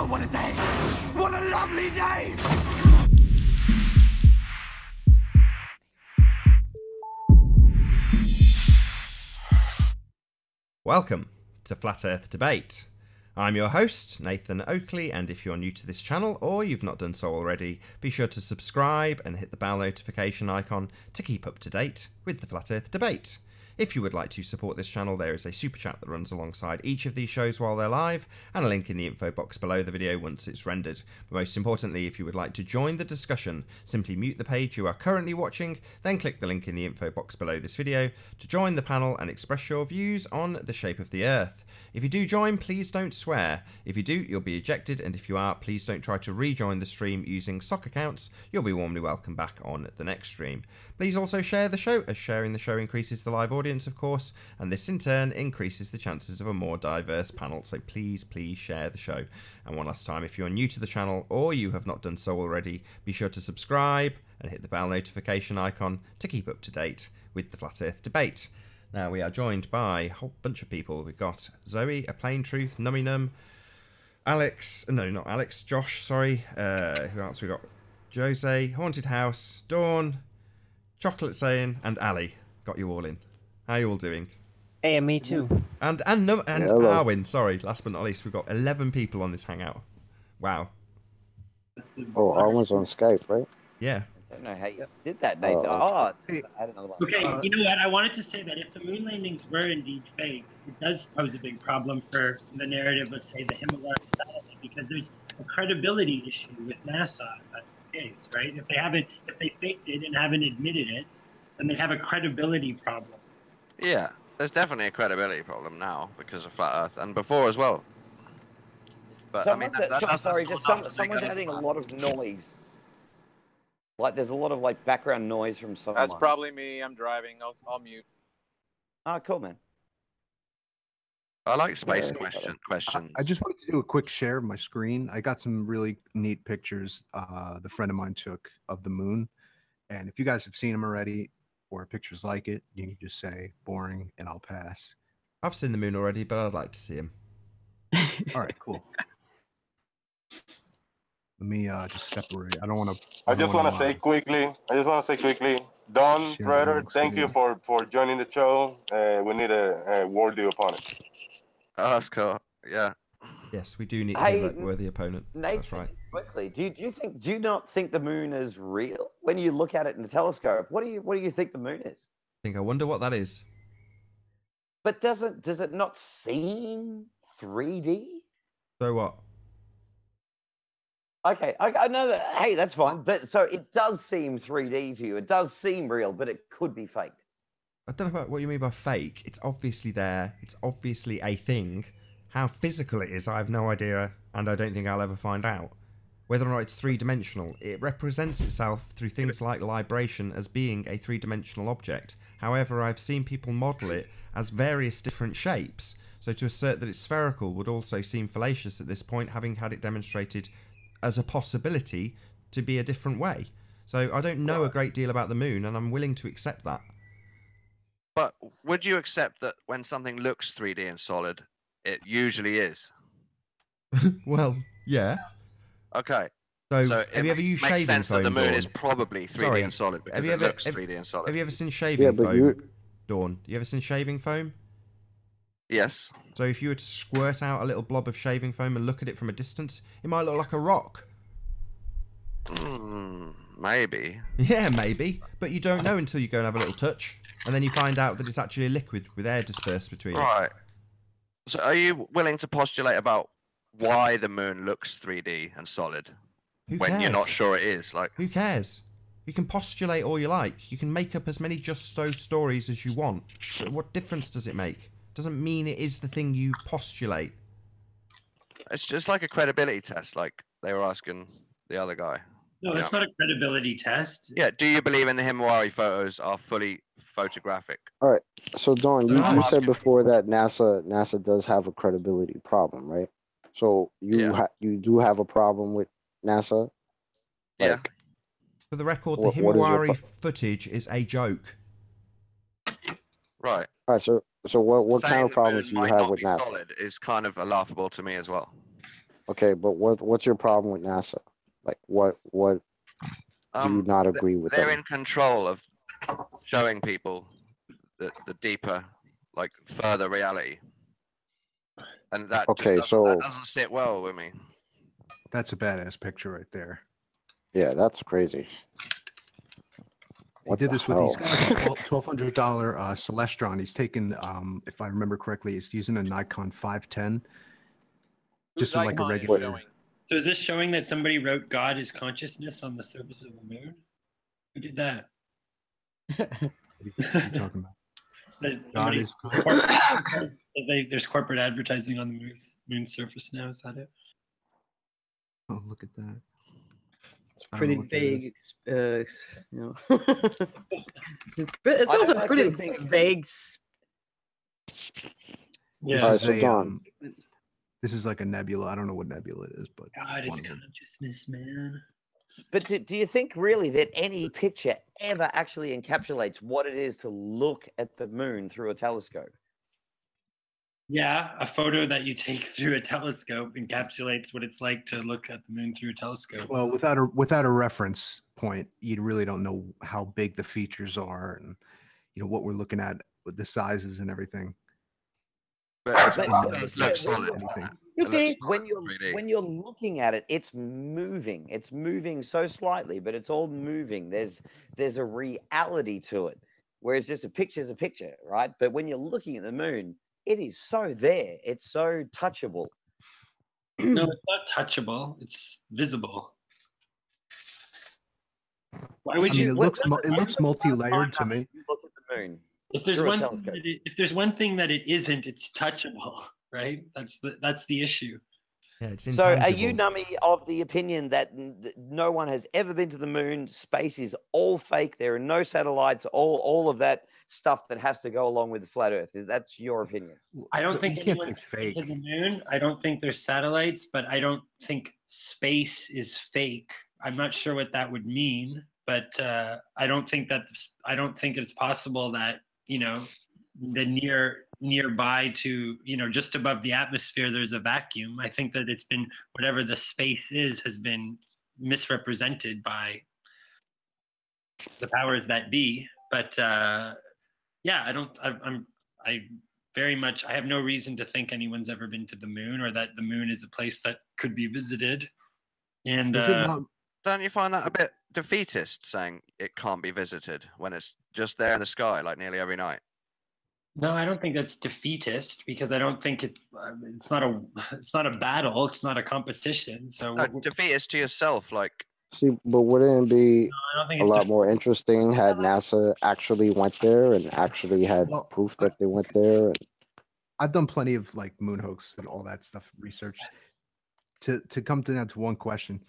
Oh, what a day! What a lovely day! Welcome to Flat Earth Debate. I'm your host, Nathan Oakley, and if you're new to this channel or you've not done so already, be sure to subscribe and hit the bell notification icon to keep up to date with the Flat Earth Debate. If you would like to support this channel, there is a super chat that runs alongside each of these shows while they're live, and a link in the info box below the video once it's rendered. But most importantly, if you would like to join the discussion, simply mute the page you are currently watching, then click the link in the info box below this video to join the panel and express your views on the shape of the Earth. If you do join, please don't swear. If you do, you'll be ejected, and if you are, please don't try to rejoin the stream using sock accounts. You'll be warmly welcome back on the next stream. Please also share the show, as sharing the show increases the live audience, of course, and this in turn increases the chances of a more diverse panel, so please share the show. And one last time, if you're new to the channel or you have not done so already, be sure to subscribe and hit the bell notification icon to keep up to date with the Flat Earth Debate. Now, we are joined by a whole bunch of people. We've got Zoe, A Plain Truth, Nummy Num, Alex, no, not Alex, Josh, sorry. Who else we got? Jose, Haunted House, Dawn, Chocolate Saying, and Ali. Got you all in. How are you all doing? Hey, and me too. And Arwin, sorry, last but not least, we've got 11 people on this hangout. Wow. Oh, Arwin's on Skype, right? Yeah. I don't know how you did that, Nathan. I had another one. Okay, you know what? I wanted to say that if the moon landings were indeed fake, it does pose a big problem for the narrative of, say, the Himalaya satellite, because there's a credibility issue with NASA. If that's the case, right? If they faked it and haven't admitted it, then they have a credibility problem. Yeah, there's definitely a credibility problem now because of flat Earth, and before as well. But Someone's, I mean, sorry, just someone's adding a lot of noise. Like, there's a lot of, like, background noise from someone. That's probably me. I'm driving. I'll mute. Oh, cool, man. I like space question. I just wanted to do a quick share of my screen. I got some really neat pictures the friend of mine took of the moon. And if you guys have seen them already or pictures like it, you can just say boring and I'll pass. I've seen the moon already, but I'd like to see him. All right, cool. Let me just separate. I just want to say quickly, Don, brother, thank you for joining the show. We need a worthy opponent. Oh, that's cool. Yeah. Yes, we do need a worthy opponent. Nathan, that's right. Quickly, do you not think the moon is real when you look at it in the telescope? What do you think the moon is? I wonder what that is. But does it not seem 3D? So what? Okay, I know that. Hey, that's fine. But so it does seem 3D to you. It does seem real, but it could be fake. I don't know about what you mean by fake. It's obviously there. It's obviously a thing. How physical it is, I have no idea, and I don't think I'll ever find out. Whether or not it's three-dimensional, it represents itself through things like libration as being a three-dimensional object. However, I've seen people model it as various different shapes. So to assert that it's spherical would also seem fallacious at this point, having had it demonstrated as a possibility to be a different way. So I don't know a great deal about the moon, and I'm willing to accept that. But would you accept that when something looks 3D and solid, it usually is? Well, yeah. Okay. So have you ever used shaving sense foam? That the moon Dawn? is probably 3D and solid because it looks 3D and solid. Have you ever seen shaving foam, Dawn? You ever seen shaving foam? Yes. So if you were to squirt out a little blob of shaving foam and look at it from a distance, it might look like a rock. Maybe. Yeah, maybe. But you don't know until you go and have a little touch. And then you find out that it's actually a liquid with air dispersed between it. Right. So are you willing to postulate about why the moon looks 3D and solid when you're not sure it is? Like, who cares? You can postulate all you like. You can make up as many just so stories as you want. But what difference does it make? Doesn't mean it is the thing you postulate. It's just like a credibility test, like they were asking the other guy. No, that's not a credibility test. Yeah, do you believe in the Himawari photos are fully photographic? All right. So, Dawn, you said before that NASA does have a credibility problem, right? So you do have a problem with NASA? Yeah. For the record, the Himawari footage is a joke. Right. All right. So what kind of problems do you have with NASA? Solid is kind of laughable to me as well. Okay, but what's your problem with NASA? Like, what do you not agree with They're them? in control of showing people the deeper, like further reality, and that Okay, just so that doesn't sit well with me. That's a badass picture right there. yeah, that's crazy. He did this with these $1,200 Celestron. He's taken, if I remember correctly, he's using a Nikon 510. Just with like a regular. Showing? So is this showing that somebody wrote "God is consciousness" on the surface of the moon? Who did that? What are you talking about? God is there's corporate advertising on the moon surface now. Is that it? Oh, look at that. It's pretty vague. You know. It's also pretty vague. Yeah. This is like a nebula. I don't know what nebula it is, but God is consciousness, man. But do you think really that any picture ever actually encapsulates what it is to look at the moon through a telescope? Yeah, a photo that you take through a telescope encapsulates what it's like to look at the moon through a telescope. Well, without a reference point, you really don't know how big the features are, and what we're looking at with the sizes and everything. But it looks solid. Okay. When you're looking at it, it's moving. It's moving so slightly, but it's all moving. There's a reality to it. Whereas just a picture is a picture, right? But when you're looking at the moon, it is so there. It's so touchable. No, it's not touchable. It's visible. Why would you? It looks multi-layered to me. You look at the moon. If there's one thing that it isn't, it's touchable, right? That's the issue. Yeah, it's so intangible. are you, Nummy, of the opinion that no one has ever been to the moon? Space is all fake. There are no satellites. All of that stuff that has to go along with the flat Earth. That's your opinion? I don't think anyone's been to the moon. I don't think there's satellites, but I don't think space is fake. I'm not sure what that would mean, but I don't think it's possible that the nearby to just above the atmosphere there's a vacuum. I think that it's been whatever the space has been misrepresented by the powers that be. But yeah, I have no reason to think anyone's ever been to the moon or that the moon is a place that could be visited. And don't you find that a bit defeatist, saying it can't be visited when it's just there in the sky like nearly every night? No, I don't think that's defeatist, because I don't think it's not a battle, it's not a competition. So no, defeatist to yourself, like. See, but wouldn't it be a lot more interesting had NASA actually went there and actually had proof that they went there? I've done plenty of like moon hoax and all that stuff research to come down to one question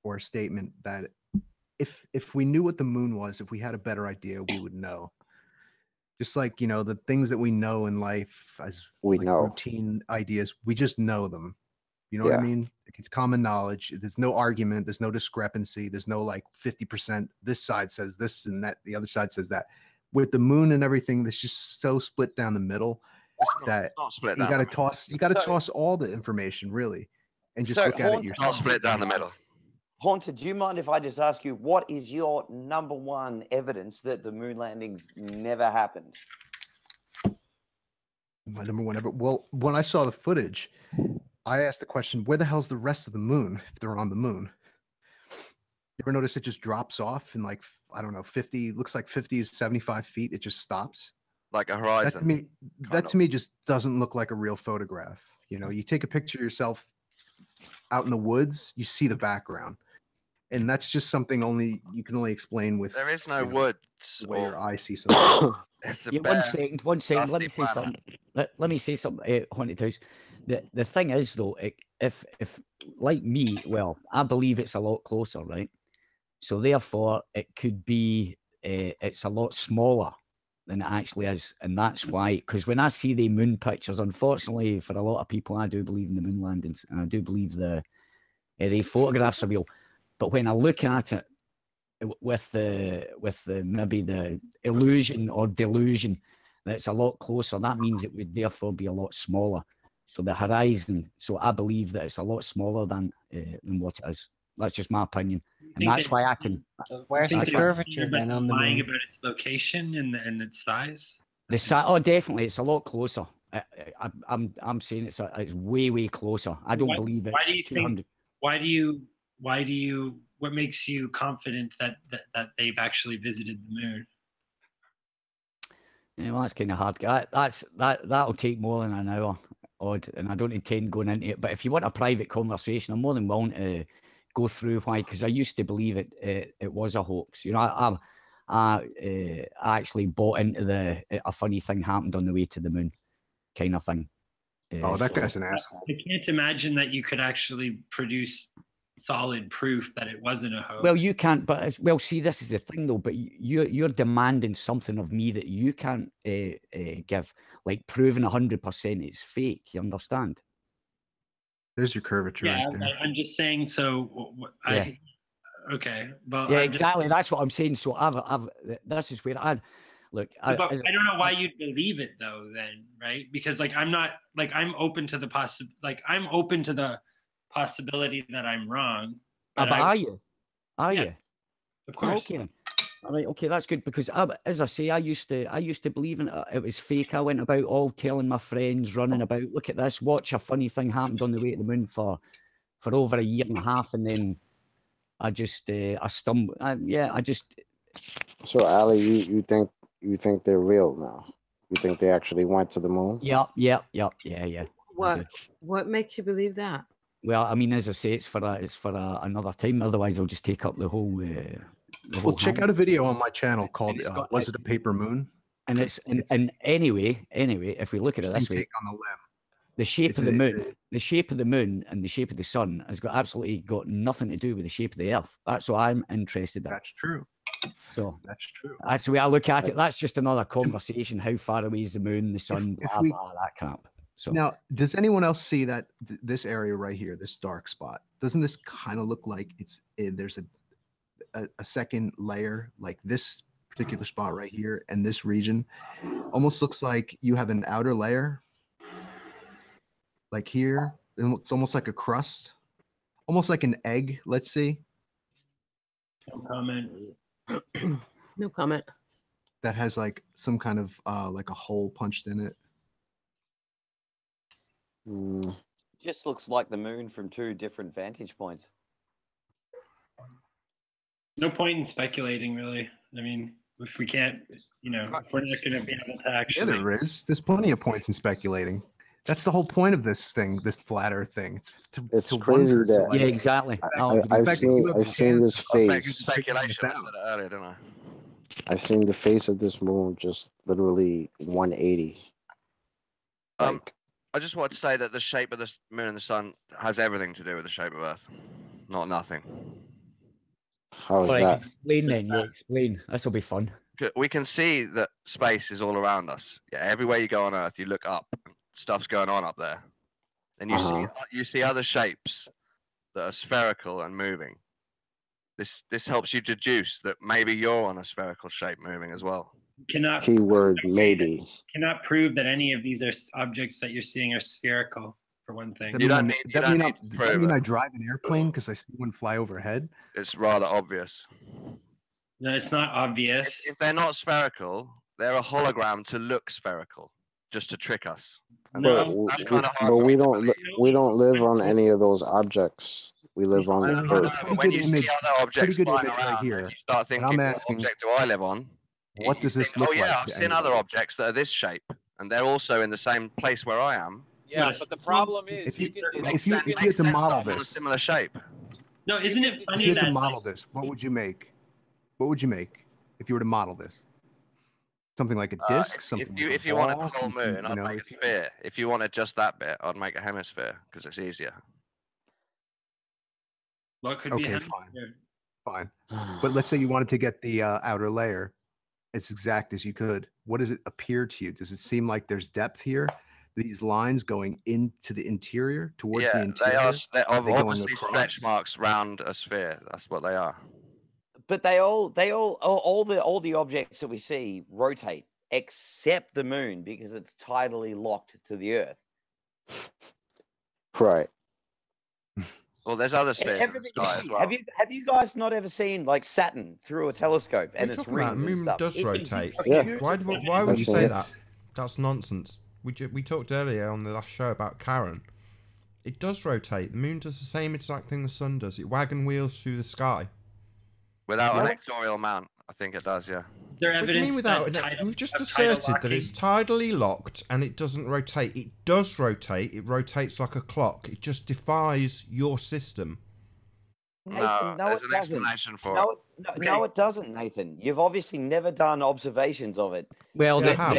or a statement that if we knew what the moon was, if we had a better idea, we would know. Just like, the things that we know in life as routine ideas, we just know them. You know what I mean? It's common knowledge. There's no argument. There's no discrepancy. There's no like 50%. This side says this and that. The other side says that. With the moon and everything, that's just so split down the middle that you got to toss. You got to toss all the information really, and just look at it yourself. Not split down the middle. Haunted, do you mind if I just ask you, what is your number one evidence that the moon landings never happened? My number one ever. Well, when I saw the footage, I asked the question, where the hell's the rest of the moon if they're on the moon? You ever notice it just drops off in like, I don't know, 50 to 75 feet. It just stops. Like a horizon. That to me just doesn't look like a real photograph. You take a picture of yourself out in the woods, you see the background. And that's just something you can only explain with. There is no woods. The way your eye sees something. One second. Let me say something. Let me say something. Haunted House. The thing is though, if like me, well, I believe it's a lot closer, right? So therefore, it could be it's a lot smaller than it actually is, and that's why. Because when I see the moon pictures, unfortunately for a lot of people, I do believe in the moon landings, and I do believe the photographs are real. But when I look at it with the maybe the illusion or delusion that it's a lot closer, that means it would therefore be a lot smaller. So the horizon. So I believe that it's a lot smaller than what it is. That's just my opinion, and that's why I can. Where's the curvature then on the lying moon? about its location and its size? Oh, definitely, it's a lot closer. I'm saying it's way closer. I don't believe it's Why do you 200. think? Why do you? What makes you confident that they've actually visited the moon? Yeah, well, that's kind of hard. That'll take more than an hour, odd, and I don't intend going into it. But if you want a private conversation, I'm more than willing to go through why. Because I used to believe it was a hoax. You know, I actually bought into a funny thing happened on the way to the moon, kind of thing. Oh, that guy's an asshole. I can't imagine that you could actually produce solid proof that it wasn't a hoax. Well, you can't, but see, this is the thing, though. But you're demanding something of me that you can't give, like proving 100% it's fake. You understand? There's your curvature. Yeah, right there. I'm just saying. So, okay, well, yeah, exactly. That's what I'm saying. So, this is where look. I don't know why you'd believe it though. Then, right? Because I'm open to the I'm open to the possibility that I'm wrong. But are you? Are you? Of course. Okay. All right. Okay, that's good because, as I say, I used to believe in it. It was fake. I went about all telling my friends, running about. Look at this. Watch a funny thing happened on the way to the moon for over a year and a half, and then I just I stumbled. I just. So, Ali, you think they're real now? You think they actually went to the moon? Yeah. What makes you believe that? Well, I mean, as I say, it's for another time. Otherwise, I'll just take up the whole. Well, check out a video on my channel called "Was It a Paper Moon?" And and anyway, if we look at it this way, on the limb. The shape of the moon, the shape of the moon, and the shape of the sun has absolutely got nothing to do with the shape of the Earth. That's what I'm interested in. That's true. So that's true. That's the way I look at it. That's just another conversation. How far away is the moon, the sun, blah blah, that crap. So now, does anyone else see that this area right here, this dark spot? Doesn't this kind of look like there's a second layer, like this particular spot right here, and this region almost looks like you have an outer layer, like here. It's almost like a crust, almost like an egg. Let's see. No comment. No comment. That has like some kind of like a hole punched in it. Just looks like the moon from two different vantage points. No point in speculating, really. I mean, if we can't, if we're not going to be able to actually. Yeah, there is. There's plenty of points in speculating. That's the whole point of this thing, this flat Earth thing. It's crazy that. Yeah, exactly. I've seen this face. Speculation. I said it earlier, didn't I? I've seen the face of this moon just literally 180. I just want to say that the shape of the moon and the sun has everything to do with the shape of Earth, not nothing. How is that? Explain then. You explain. This will be fun. We can see that space is all around us. Yeah, everywhere you go on Earth, you look up, stuff's going on up there. Then you see other shapes that are spherical and moving. This helps you deduce that maybe you're on a spherical shape moving as well. Keyword maybe. Cannot prove that any of these are objects that you're seeing are spherical, for one thing. Does that mean I drive an airplane because I see one fly overhead? It's rather obvious. No, it's not obvious. If they're not spherical, they're a hologram to look spherical, just to trick us. No, that's kind of hard. But we don't live on any of those objects. We live on the Earth. When you see other objects flying around, right here, you start thinking, what object do I live on? What does this look like? Oh yeah, I've seen other objects that are this shape, and they're also in the same place where I am. Yeah, but the problem is, if you had to model this, a similar shape. No, isn't it funny if you had that to model this, what would you make? What would you make if you were to model this? Something like a disc. If you wanted the whole moon, I'd make a sphere. If you wanted just that bit, I'd make a hemisphere because it's easier. Well, it could be fine. But let's say you wanted to get the outer layer as exact as you could. What does it appear to you? Does it seem like there's depth here? These lines going into the interior, towards the interior? They're obviously stretch marks round a sphere. That's what they are. But all the objects that we see rotate, except the moon because it's tidally locked to the Earth. Right. Well, there's other spheres in the sky as well. Have you guys not ever seen like Saturn through a telescope and its talking about rings the and moon stuff? does rotate. Yeah. Why would you say Yes. that? That's nonsense. We talked earlier on the last show about Karen. It does rotate. The moon does the same exact thing the sun does. It wagon wheels through the sky. Without an axial mount, I think it does, yeah. There What do you mean without? We've just asserted that it's tidally locked and it doesn't rotate. It does rotate. It rotates like a clock. It just defies your system. Nathan, no, there's it an doesn't. explanation for no, it. No, it doesn't, Nathan. You've obviously never done observations of it. Well, Yeah, I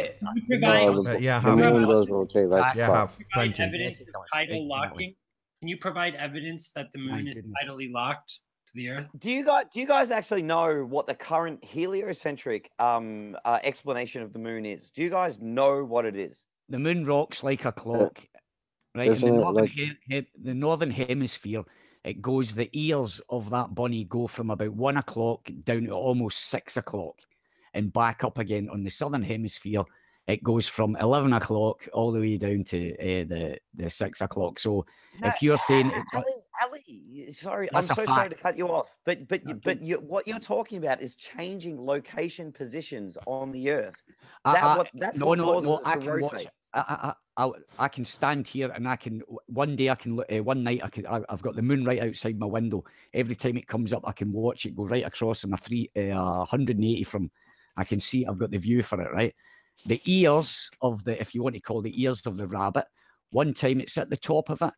have. The moon does rotate like Yeah, I have. Provide Plenty. evidence of tidal locking. Can you provide evidence that the moon is tidally locked to the Earth? Do you guys actually know what the current heliocentric explanation of the moon is? Do you guys know what it is? The moon rocks like a clock, right? In the northern hemisphere, it goes. The ears of that bunny go from about 1 o'clock down to almost 6 o'clock, and back up again. On the southern hemisphere, it goes from 11 o'clock all the way down to the 6 o'clock. So if you're saying, Ali, sorry, I'm That's so a sorry to fact. cut you off, but what you're talking about is changing location positions on the Earth. That's what causes it I to can rotate. watch. I can stand here and I can one day I can look. One night I've got the moon right outside my window. Every time it comes up, I can watch it go right across in a 180 from. I can see I've got the view for it, right? The ears of the, if you want to call the ears of the rabbit, one time it's at the top of it,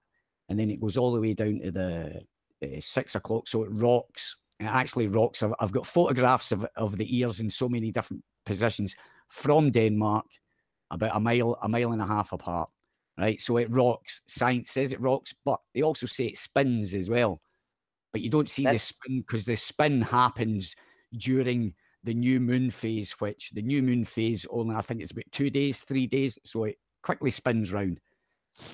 and then it goes all the way down to the 6 o'clock. So it rocks. It actually rocks. I've got photographs of the ears in so many different positions from Denmark, about a mile and a half apart, right? So it rocks. Science says it rocks, but they also say it spins as well. But you don't see the spin because the spin happens during the new moon phase, which the new moon phase only, I think it's about 2 days, 3 days. So it quickly spins round.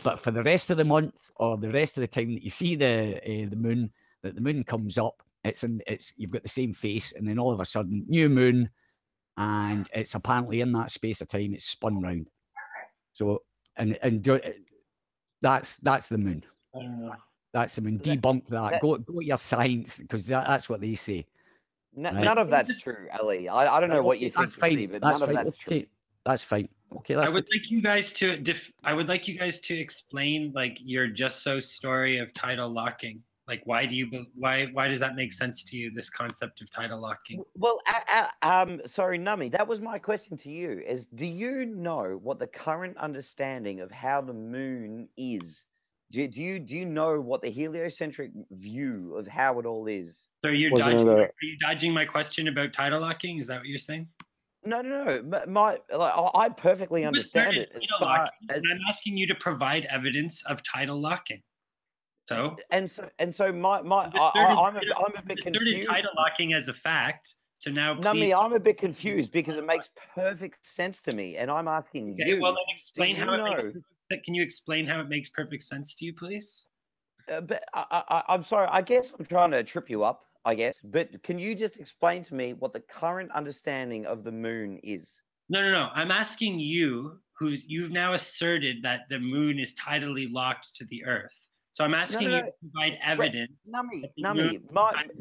But for the rest of the month or the rest of the time that you see the moon, that the moon comes up, you've got the same face, and then all of a sudden, new moon, and it's apparently in that space of time it's spun round. So and that's the moon. I don't know. That's the moon. Debunk that. Go your science, because that's what they say. None of that's true, Ali. I don't know what you think, but none of that's true. That's fine. Okay, I would like you guys to explain like your just so story of tidal locking. Like, why does that make sense to you? This concept of tidal locking. Well, sorry, Nummy, that was my question to you. Is do you know what the current understanding of how the moon is? Do you know what the heliocentric view of how it all is? So are you dodging my question about tidal locking? Is that what you're saying? No. I perfectly understand it. I'm asking you to provide evidence of tidal locking. So I'm a bit confused. Tidal locking as a fact. So now, I'm a bit confused because it makes perfect sense to me, and I'm asking you. Well, then explain how can you explain how it makes perfect sense to you, please? But I'm sorry. I guess I'm trying to trip you up. I guess, but can you just explain to me what the current understanding of the moon is? No. I'm asking you, you've now asserted that the moon is tidally locked to the Earth. So I'm asking you to provide evidence. Nummy,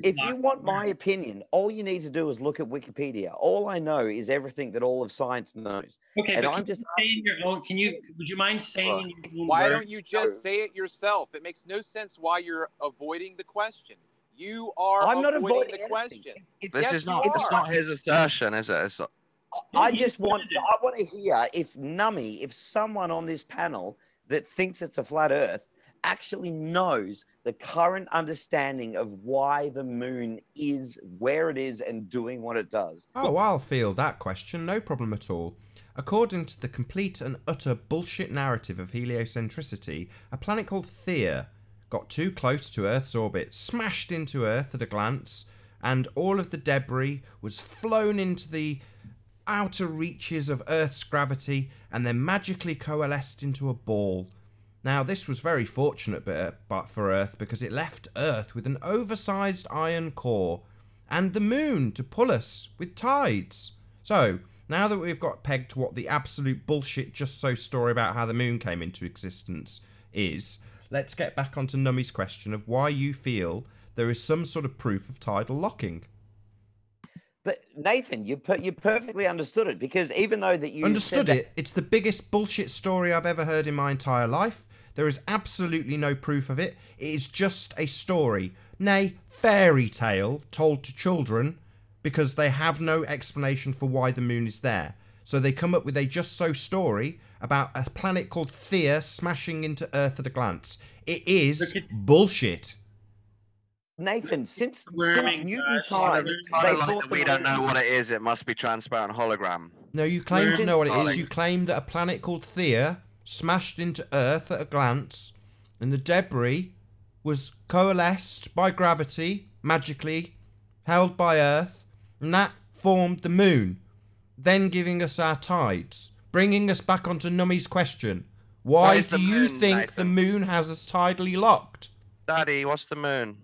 if you want my opinion, all you need to do is look at Wikipedia. All I know is everything that all of science knows. Okay, and but I'm just saying your own. Would you mind saying in your own Why words? don't you just say it yourself? It makes no sense why you're avoiding the question. You are avoiding the question. This is not his assertion, is it? I want to hear if someone on this panel that thinks it's a flat Earth actually knows the current understanding of why the moon is where it is and doing what it does. Oh, I'll field that question, no problem at all. According to the complete and utter bullshit narrative of heliocentricity, a planet called Theia got too close to Earth's orbit, smashed into Earth at a glance, and all of the debris was flown into the outer reaches of Earth's gravity and then magically coalesced into a ball. Now, this was very fortunate for Earth because it left Earth with an oversized iron core and the moon to pull us with tides. So, Now that we've got pegged to what the absolute bullshit just so story about how the moon came into existence is, let's get back onto Nummy's question of why you feel there is some sort of proof of tidal locking. But Nathan, you perfectly understood it, because even though that you understood it, it's the biggest bullshit story I've ever heard in my entire life. There is absolutely no proof of it. It is just a story, nay, fairy tale told to children because they have no explanation for why the moon is there. So they come up with a just so story about a planet called Theia smashing into Earth at a glance. It is bullshit. Nathan, since Newton's time, they thought that we don't know what it is. It must be transparent hologram. No, you claim to know what it is. You claim that a planet called Theia smashed into Earth at a glance, and the debris was coalesced by gravity, magically held by Earth, and that formed the moon, then giving us our tides, bringing us back onto Nummy's question. Why do you think the moon has us tidally locked? Daddy, what's the moon?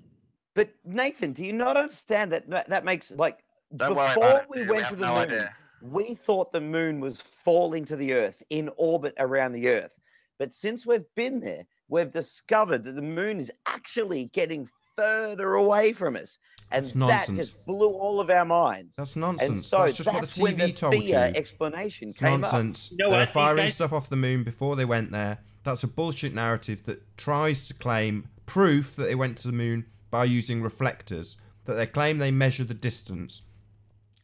But Nathan, do you not understand that makes, like, before we went to the moon, we thought the moon was falling to the Earth in orbit around the Earth. But since we've been there, we've discovered that the moon is actually getting further away from us. And that just blew all of our minds. That's nonsense. And so that's just what the TV told you. Explanation came nonsense. Up. They were firing stuff off the moon before they went there. That's a bullshit narrative that tries to claim proof that they went to the moon by using reflectors, that they claim they measure the distance,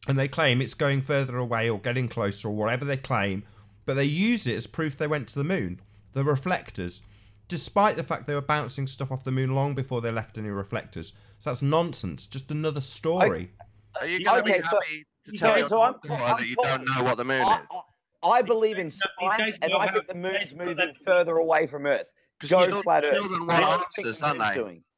and they claim it's going further away or getting closer or whatever they claim, but they use it as proof they went to the moon. The reflectors, despite the fact they were bouncing stuff off the moon long before they left any reflectors. So that's nonsense. Just another story. Are you going to be happy to tell me that you don't know what the moon is? I believe in science, and I think the moon's moving further away from Earth. Go flat Earth.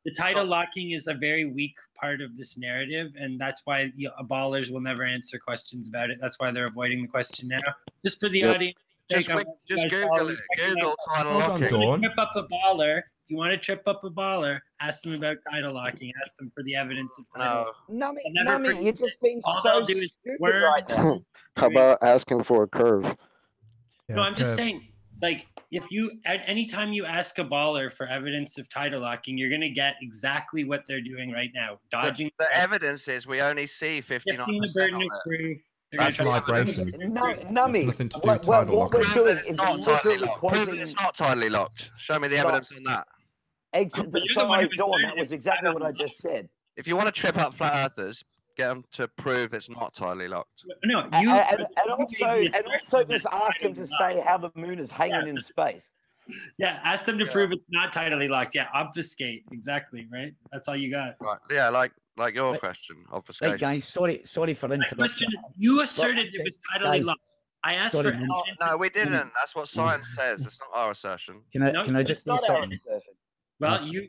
The tidal locking is a very weak part of this narrative, and that's why ballers will never answer questions about it. That's why they're avoiding the question now. Just for the audience. Just Google it. Google tidal locking. Trip up a baller. If you want to trip up a baller, ask them about tidal locking. Ask them for the evidence of tidal locking. Nummy, you're just being so stupid right now. How about asking for a curve? No, I'm just saying, like, if you at any time you ask a baller for evidence of tidal locking, you're gonna get exactly what they're doing right now, dodging. The evidence is we only see 59% of it. That's vibration. Nummy, nothing to do with tidal locking. What we're doing is literally Prove that it's not tidally locked. Show me the evidence on that. Sorry, Dawn, that was exactly what I just said. If you want to trip up flat earthers, get them to prove it's not tidally locked. No, and also just ask them to say how the moon is hanging in space. Yeah, ask them to prove it's not tidally locked. Yeah, obfuscate. Exactly, right? That's all you got. Right. Yeah, like your question, obfuscation. Right, guys, sorry for interrupting. You asserted it was tidally locked. I asked for no, we didn't. That's what science says. It's not our assertion. Can I just say something? Well, you.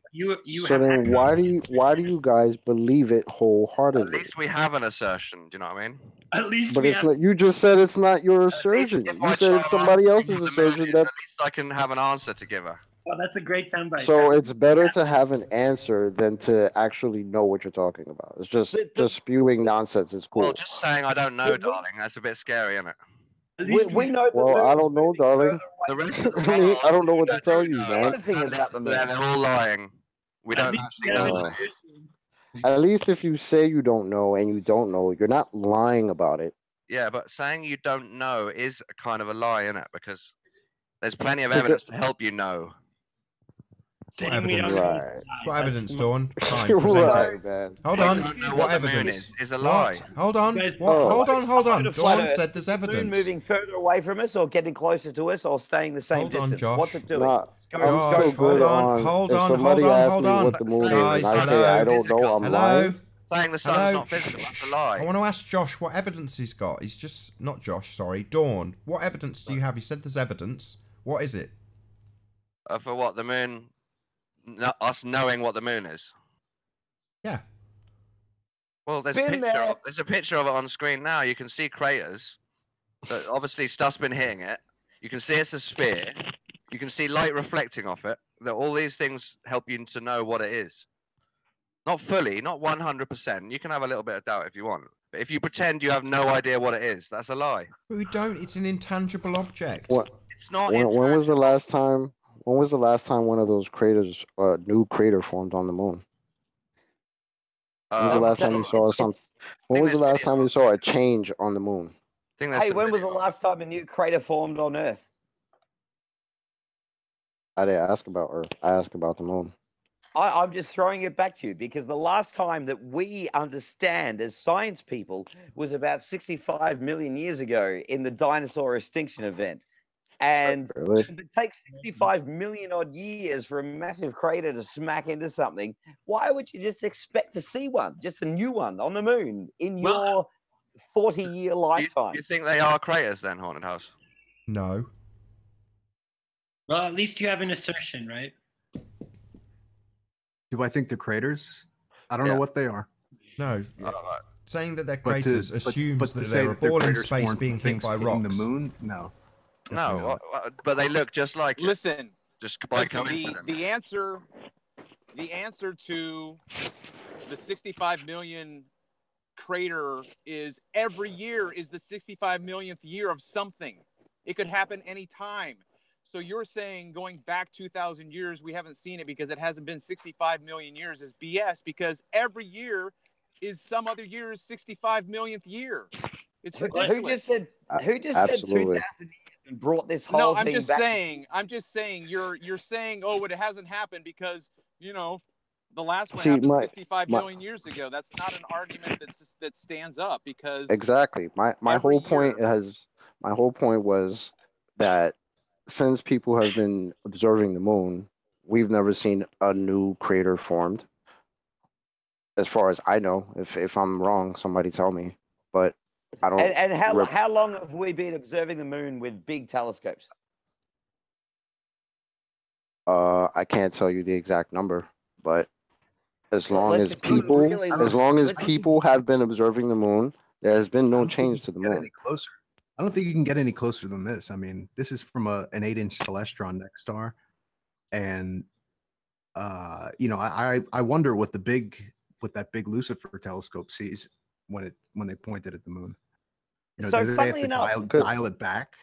So then, why do you guys believe it wholeheartedly? At least we have an assertion. Do you know what I mean? At least, but it's not. You just said it's not your assertion. You said it's somebody else's assertion. That at least I can have an answer to give her. Well, that's a great soundbite. So it's better to have an answer than to actually know what you're talking about. It's just spewing nonsense. It's cool. Well, just saying I don't know, darling. That's a bit scary, isn't it? We know. Well, I don't know, darling. The rest of the I don't know what to tell you, man. They're all lying. We don't actually know. At least if you say you don't know and you don't know, you're not lying about it. Yeah, but saying you don't know is a kind of a lie, isn't it? Because there's plenty of evidence to help you know. What evidence? Right. What evidence, Dawn? Fine, right, man. Hold on. What evidence is a lie? What? Hold on. Hold on. Dawn said there's evidence. Moon moving further away from us, or getting closer to us, or staying the same distance. Josh. What's it doing? Hold on. What the moon Guys, is, and I say I don't know, I'm lying. Saying the sun's not physical, that's a lie. I want to ask Josh what evidence he's got. He's just not Josh, sorry. Dawn. What evidence do you have? He said there's evidence. What is it? For what, the moon? Us knowing what the moon is. Yeah. Well, there's a picture of it on screen now. You can see craters. So obviously stuff's been hitting it. You can see it's a sphere. You can see light reflecting off it. All these things help you to know what it is. Not fully, not 100%. You can have a little bit of doubt if you want. But if you pretend you have no idea what it is, that's a lie. But we don't. It's an intangible object. What? It's not. When was the last time? When was the last time one of those craters, new crater, formed on the moon? When was the last time you saw some? When was the last time you saw a change on the moon? Hey, when was the last time a new crater formed on Earth? I didn't ask about Earth. I asked about the moon. I'm just throwing it back to you because the last time that we understand as science people was about 65 million years ago in the dinosaur extinction event. And if it takes 65 million odd years for a massive crater to smack into something, why would you just expect to see one, just a new one on the moon in your 40-year lifetime? You think they are craters then, Haunted House? No. Well, at least you have an assertion, right? Do I think they're craters? I don't know what they are. No. Saying that they're craters assumes that they're a ball in space being hit by rocks. The moon? No. No, but they look just like. Listen, just by coincidence. The answer to the 65 million crater is every year is the 65 millionth year of something. It could happen any time. So you're saying going back 2,000 years, we haven't seen it because it hasn't been 65 million years is BS, because every year is some other year's 65 millionth year. It's ridiculous. Who just said 2,000 years and brought this whole thing back? I'm just saying you're saying, oh, it hasn't happened because, you know, the last one happened 65 million years ago. That's not an argument that stands up because exactly. My whole point was that since people have been observing the moon, we've never seen a new crater formed. As far as I know, if I'm wrong, somebody tell me. But I don't. And how long have we been observing the moon with big telescopes? I can't tell you the exact number, but as long as people have been observing the moon, there has been no change to the moon. Any closer. I don't think you can get any closer than this. I mean, this is from an 8-inch Celestron next star, and you know, I wonder what that big Lucifer telescope sees when they point it at the moon. You know, so do they have to dial it back?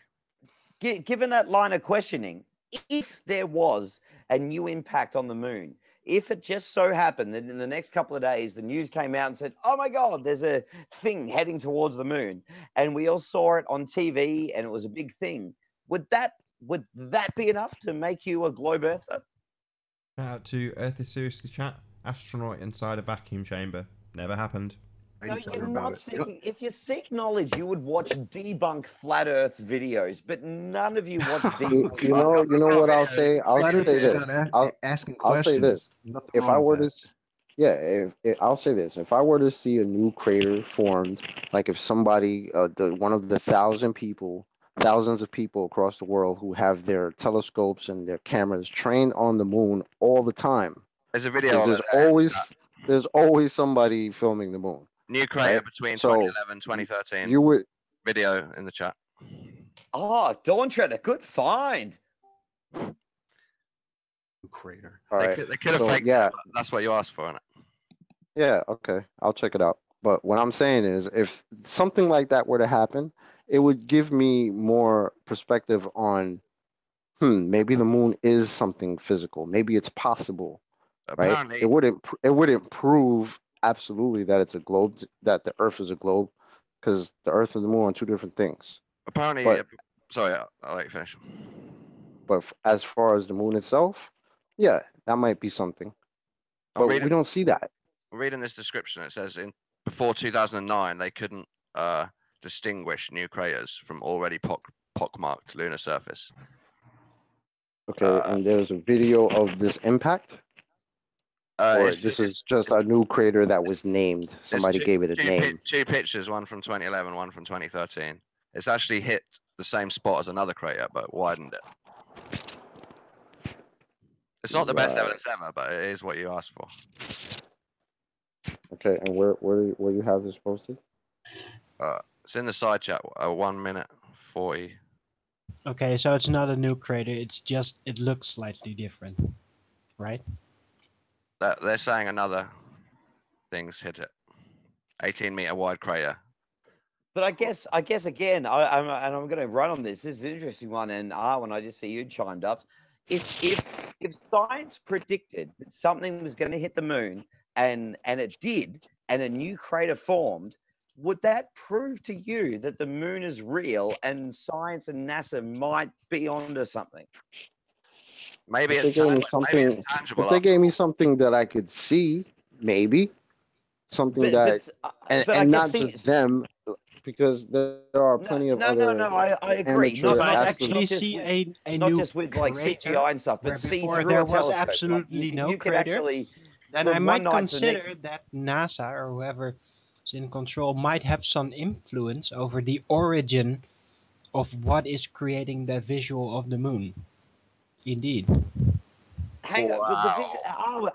Given that line of questioning, if there was a new impact on the moon, if it just so happened that in the next couple of days the news came out and said, oh my God, there's a thing heading towards the moon, and we all saw it on TV and it was a big thing, would that be enough to make you a globe earther? Out to Earth is Seriously chat. Astronaut inside a vacuum chamber. Never happened. No, you're not seeking. If you seek knowledge, you would watch debunk flat Earth videos, but none of you watch debunk. You know what I'll say? I'll say this. I'll say this. If I were to, I'll say this. If I were to see a new crater formed, like if somebody, one of the thousands of people across the world who have their telescopes and their cameras trained on the moon all the time. There's a video. There's always somebody filming the moon. New crater between 2011 and 2013. You would video in the chat. Oh, Dawn Treader, good find. New crater. All right. They could have faked it. That's what you asked for, isn't it? Yeah. Okay. I'll check it out. But what I'm saying is, if something like that were to happen, it would give me more perspective on, maybe the moon is something physical. Maybe it's possible, right? It wouldn't prove absolutely that it's a globe, that the Earth is a globe, because the Earth and the moon are two different things. Apparently, sorry, I'll let you finish. But as far as the moon itself, yeah, that might be something. But we don't see that. Reading this description, it says before 2009, they couldn't distinguish new craters from already pockmarked lunar surface. Okay, and there's a video of this impact? Or this is just a new crater that was named. Somebody gave it a name. Two pictures, one from 2011, one from 2013. It's actually hit the same spot as another crater, but widened it. It's not the best evidence ever, but it is what you asked for. Okay, and where you have this posted? It's in the side chat. 1 minute 40. Okay, so it's not a new crater. It's just it looks slightly different, right? They're saying another thing's hit it, 18-meter wide crater. But I guess again, I'm going to run on this. This is an interesting one. And when I just see you chimed up, if science predicted that something was going to hit the moon and it did, and a new crater formed, would that prove to you that the moon is real and science and NASA might be onto something? Maybe If it's they gave me tangible. Maybe something, it's tangible. if they gave me something that I could see, maybe something But I and guess not just them, because there are plenty of other No. I agree. amateur You Not might just, actually not just see with, a not new just with like crater CGI and stuff, where but see before through there a was telescope. absolutely Like, no you could crater. actually, Then from I one might night to the consider next. that NASA or whoever is in control might have some influence over the origin of what is creating the visual of the moon. Indeed. Hang on, the vision,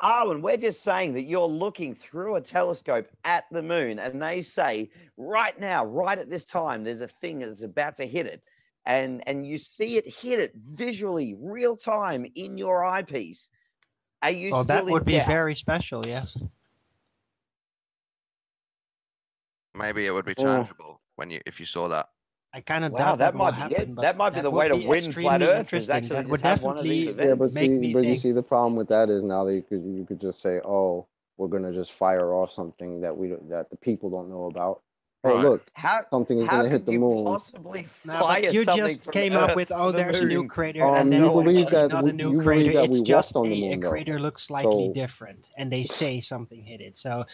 Arwen, we're just saying that you're looking through a telescope at the moon, and they say right now, right at this time, there's a thing that's about to hit it, and you see it hit it visually, real time in your eyepiece. Are you Well, still that would in be doubt? very special, yes. Maybe it would be Oh. tangible if you saw that. I kind of Wow, doubt that that will might be happen, it. but That might be the would way to be win Flat extremely Earth. Is interesting. actually That just would have one of these definitely Yeah, events. but make me you think. see the problem with that is now that you could just say, oh, we're gonna just fire off something that the people don't know about. Oh, Right. look, How something is gonna hit could the you moon. possibly No, fire but you something just from came Earth up with, to oh, the there's a new moon? crater, and then You it's believe actually that not a new you crater. believe that It's we just walked on the a moon, though. crater looks slightly So different, and they say something hit it. So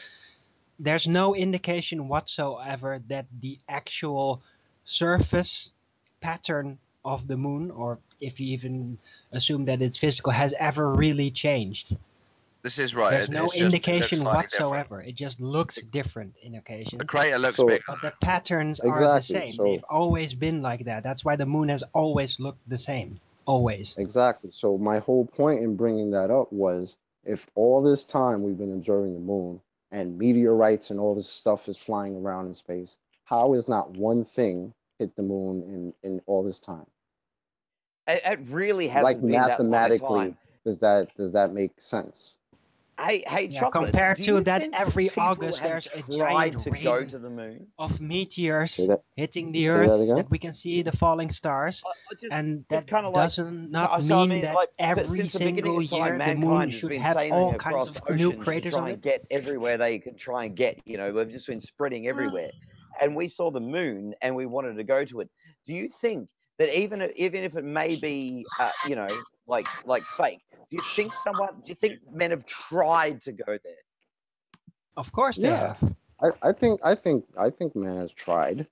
there's no indication whatsoever that the actual surface pattern of the moon, or if you even assume that it's physical, has ever really changed. This is right. There's no it's just, it looks indication slightly whatsoever. It just looks different in The occasions. crater looks So- bigger. But the patterns are the Exactly, same. so- They've always been like that. That's why the moon has always looked the same. Always. exactly. So my whole point in bringing that up was, if all this time we've been observing the moon and meteorites and all this stuff is flying around in space, how is not one thing hit the moon in all this time? It really Like hasn't been that long a mathematically, time. does that make sense? Hey, Yeah, Chocolate, compared do to you that, think every people August have there's a tried giant to go rain to the moon? of meteors Say that- hitting the say Earth that again? that we can see the falling stars, just and that kinda like- doesn't not So, I mean mean, that like, every since the beginning single of time, year the moon mankind has should been have sailing all kinds across of new oceans to craters try on and it. get everywhere they can try and get. You know, we've just been spreading everywhere, and we saw the moon, and we wanted to go to it. Do you think that even if it may be, you know, like fake, do you think men have tried to go there? Of course they Yeah. have. I think man has tried.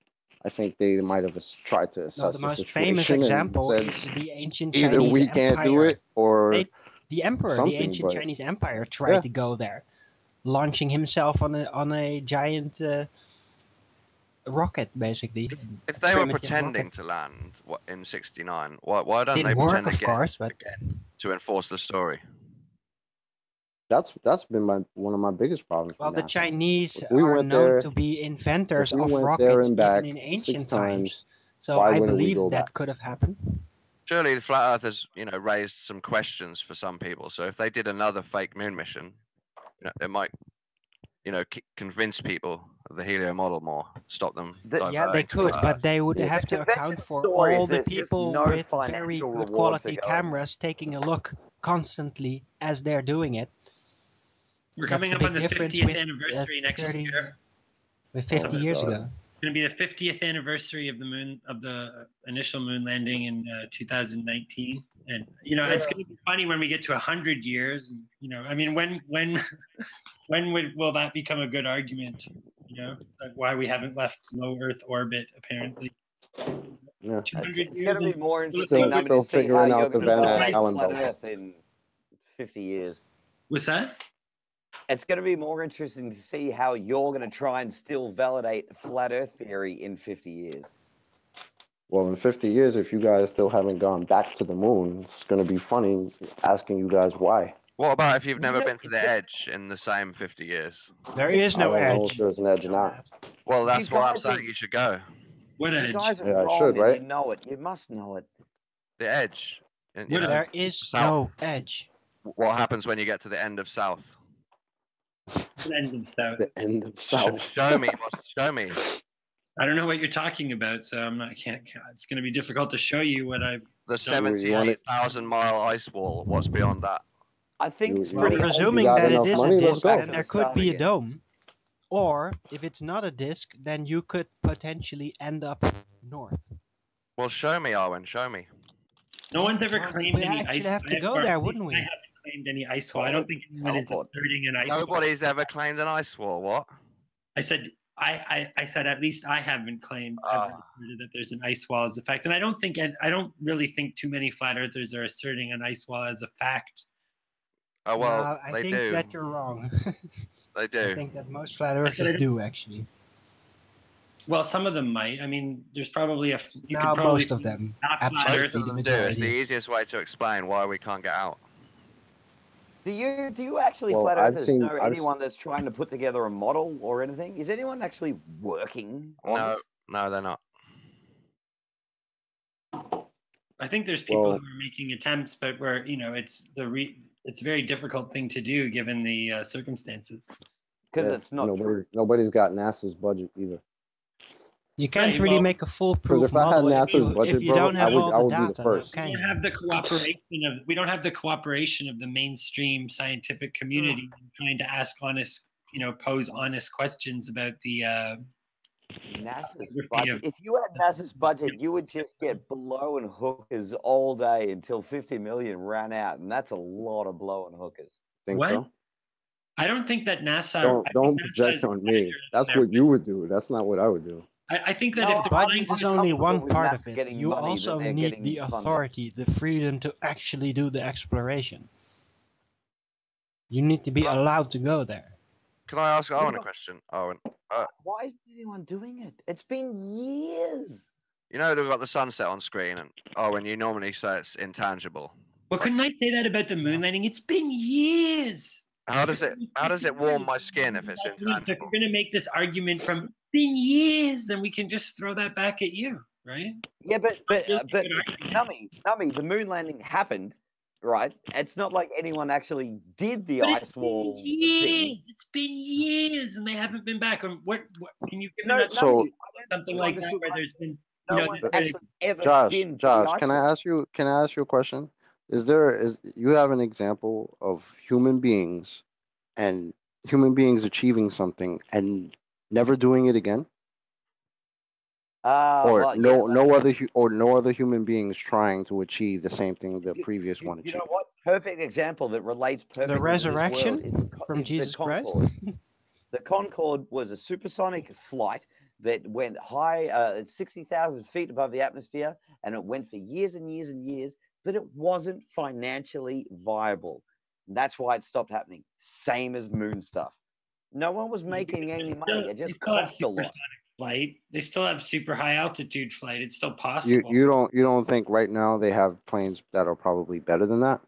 I think they might have tried to No, assess the the most famous situation and example said, is the ancient either Chinese we Empire. can't do it or The emperor, the something, ancient but- Chinese Empire, tried Yeah. to go there, launching himself on a giant rocket, basically. If they were primitive pretending rocket. to land in '69, why don't Didn't they work, pretend of again course, but to enforce the story? that's been one of my biggest problems. well, with the NASA. Chinese If we are went known there- to be inventors if we of went there rockets and even back in 6 ancient times, times. So why I wouldn't we believe go that back? could have happened. Surely the flat Earth has, raised some questions for some people. So if they did another fake moon mission, it might, convince people of the helio model more, stop them. Yeah, they diverting to the could, but Earth. they would Yeah. have to convention account for stories, all the there's just people no with financial very good reward to quality go. cameras taking a look constantly as they're doing it. We're That's coming the up on big the difference 50th with, anniversary next 30 year. With 50 my years God. ago. It's going to be the 50th anniversary of the initial moon landing in 2019, and it's going to be funny when we get to 100 years. I mean, when will that become a good argument? Like why we haven't left low Earth orbit apparently. Yeah. 200 It's going to be years. more Still interesting Still to see how figuring you're out the going to Van validate Allen flat belts. Earth in 50 years. What's that? It's going to be more interesting to see how you're going to try and still validate flat Earth theory in 50 years. Well, in 50 years, if you guys still haven't gone back to the moon, it's going to be funny asking you guys why. What about if you've never No, been to the edge in the same 50 years? There is no I don't know if edge. there's an edge or not. Well, that's You why I'm guys saying are- you should go. What You edge? guys are Yeah, I wrong, should, and right? you know it. You must know it. The edge. And, What There is south. no edge. What happens when you get to the end of south? The end of south. The end of south. Show me. Show me. I don't know what you're talking about, so I'm not. Can't. It's going to be difficult to show you what I've. The done. 78,000-mile ice wall. What's beyond that? I think You- it's you- pretty you Presuming got that it enough is money? a Let's disc, go. then there could be a dome. Or if it's not a disc, then you could potentially end up north. Well, show me, Arwen. Show me. No one's ever Well, claimed we any actually ice. have to go or at there, least wouldn't we? I haven't claimed any ice wall. I don't think anyone is asserting an ice wall. Nobody's ever claimed an ice wall. What? I said I said at least I haven't claimed ever asserted that there's an ice wall as a fact, and I don't really think too many flat earthers are asserting an ice wall as a fact. Oh well, No, I they think do. that you're wrong. They do. I think that most flat earthers do actually. Well, some of them might. I mean, there's probably No, most of them. Most of them do. It's the easiest way to explain why we can't get out. Do you actually Well, flat I've earthers seen- know I've anyone that's trying to put together a model or anything? Is anyone actually working on this? No, they're not. I think there's people Well- who are making attempts, but where it's it's a very difficult thing to do given the circumstances. Because Yeah, it's not true. nobody's got NASA's budget either. You can't Right, really well- make a Because foolproof if I had model NASA's budget, if you bro, don't have all I the would be the data. first. Can We you? don't have the cooperation of the mainstream scientific community trying to ask honest, pose honest questions about the NASA's Repeat budget. of- If you had NASA's budget, you would just get blowing hookers all day until 50 million ran out, and that's a lot of blowing hookers. Think What? so? I don't think that NASA. Don't project on me. That's what you would do. That's not what I would do. I think that No, if the Budget I'm is only comfortable one with part NASA of it. getting You money that also they're need getting the funded. authority, the freedom to actually do the exploration. You need to be allowed to go there. Can I ask Owen a question? Owen, Why isn't anyone doing it? It's been years. you know they've got the sunset on screen, and Owen, you normally say it's intangible. Well, couldn't I say that about the moon landing? It's been years. How does it warm my skin if it's If intangible? we're going to make this argument from it's been years, then we can just throw that back at you, right? Yeah, but Really good argument. Nummy, the moon landing happened, right? It's not like anyone actually did the But ice wall thing. It's been years, and they haven't been back. What can you give me No, that So- Nummy, something like that where there's been no one's actually ever Josh, been to the ice can I wall. ask you a question? Is you have an example of human beings achieving something and never doing it again? Or Well, no other human beings trying to achieve the same thing the previous one You achieved. know what? Perfect example that relates perfectly The resurrection to this world is from the Jesus Christ? Concorde. The Concorde was a supersonic flight that went high, at 60,000 feet above the atmosphere, and it went for years and years and years, but it wasn't financially viable. And that's why it stopped happening. Same as moon stuff. No one was making any money. It they just still have cost a lot. supersonic flight. They still have super high altitude flight. It's still possible. You don't think right now they have planes that are probably better than that?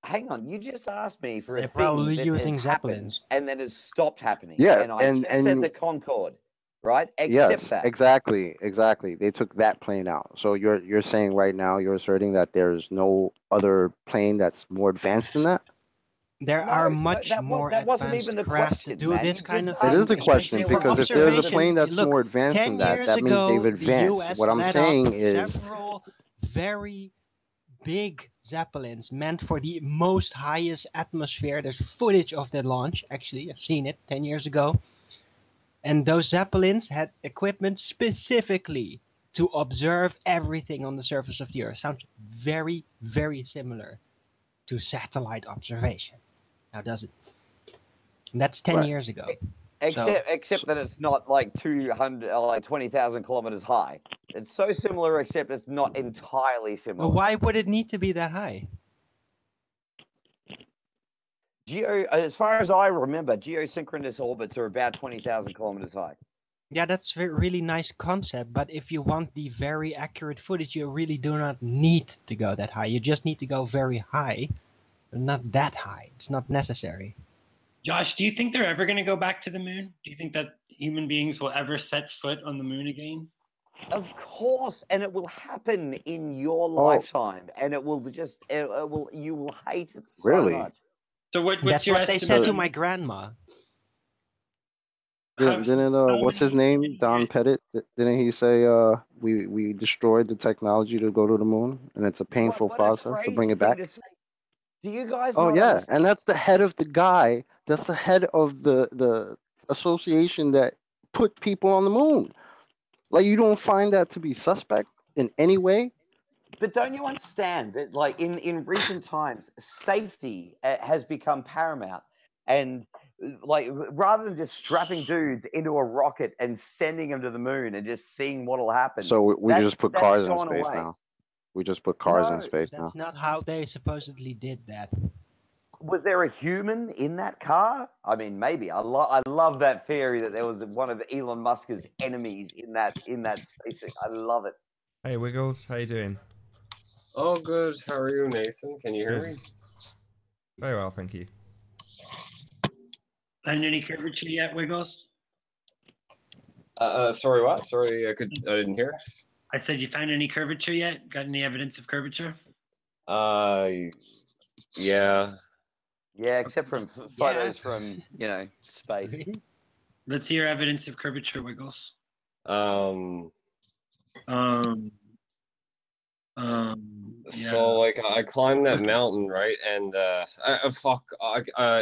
Hang on, you just asked me for They're a thing probably that using has happened Zeppelins. and then has stopped happening. Yeah, and I and- just and said you- the Concorde, right? Accept Yes, that. exactly. They took that plane out. So you're saying right now you're asserting that there's no other plane that's more advanced than that? There No, are no, much that wasn't advanced even the craft to question, do man. this You kind just of It thing. is the question especially for because if there's a observation. plane that's Look, more advanced 10 than that, years that means ago, they've the advanced. US What I'm let saying up is several very big Zeppelins meant for the most highest atmosphere. There's footage of that launch, actually. I've seen it 10 years ago. And those Zeppelins had equipment specifically to observe everything on the surface of the Earth. Sounds very, very similar to satellite observation. Now, does it? And that's 10 Right. years ago. Except that it's not like 20,000 kilometers high. It's so similar, except it's not entirely similar. Well, why would it need to be that high? As far as I remember, geosynchronous orbits are about 20,000 kilometers high. Yeah, that's a really nice concept, but if you want the very accurate footage, you really do not need to go that high. You just need to go very high, but not that high. It's not necessary. Josh, do you think they're ever going to go back to the moon? Do you think that human beings will ever set foot on the moon again? Of course, and it will happen in your Oh. lifetime, and it will just, you will hate it so Really? much. So what's That's your what they estimate? said to my grandma. Didn't what's his name? Don Pettit. Didn't he say we destroyed the technology to go to the moon, and it's a painful What a process to bring crazy it thing back? to say. Do you guys Oh not yeah, understand? and that's the head of the guy. That's the head of the association that put people on the moon. Like, you don't find that to be suspect in any way? But don't you understand that, like, in recent times, safety has become paramount, and like, rather than just strapping dudes into a rocket and sending them to the moon and just seeing what'll happen, So we just put that's cars in gone space away. now. We just put cars in No, space now. That's not how they supposedly did that. Was there a human in that car? I mean, maybe. I love that theory that there was one of Elon Musk's enemies in that spaceship. I love it. Hey Wiggles, how you doing? Oh, good. How are you, Nathan? Can you hear Good. me? Very well, thank you. Find any curvature yet, Wiggles? Sorry, what? Sorry, I didn't hear. I said you found any curvature yet? Got any evidence of curvature? Yeah. Yeah, except from photos from, space. Let's hear evidence of curvature, Wiggles. So like I climbed that mountain, right? And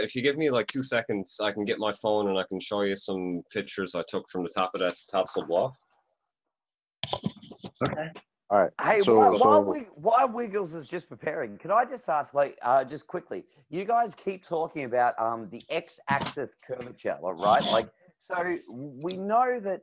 if you give me like 2 seconds, I can get my phone and I can show you some pictures I took from the top of that topsail bluff. Okay. All right. Hey, So while Wiggles is just preparing, can I just ask, like, just quickly, you guys keep talking about the x-axis curvature, right? Like, so we know that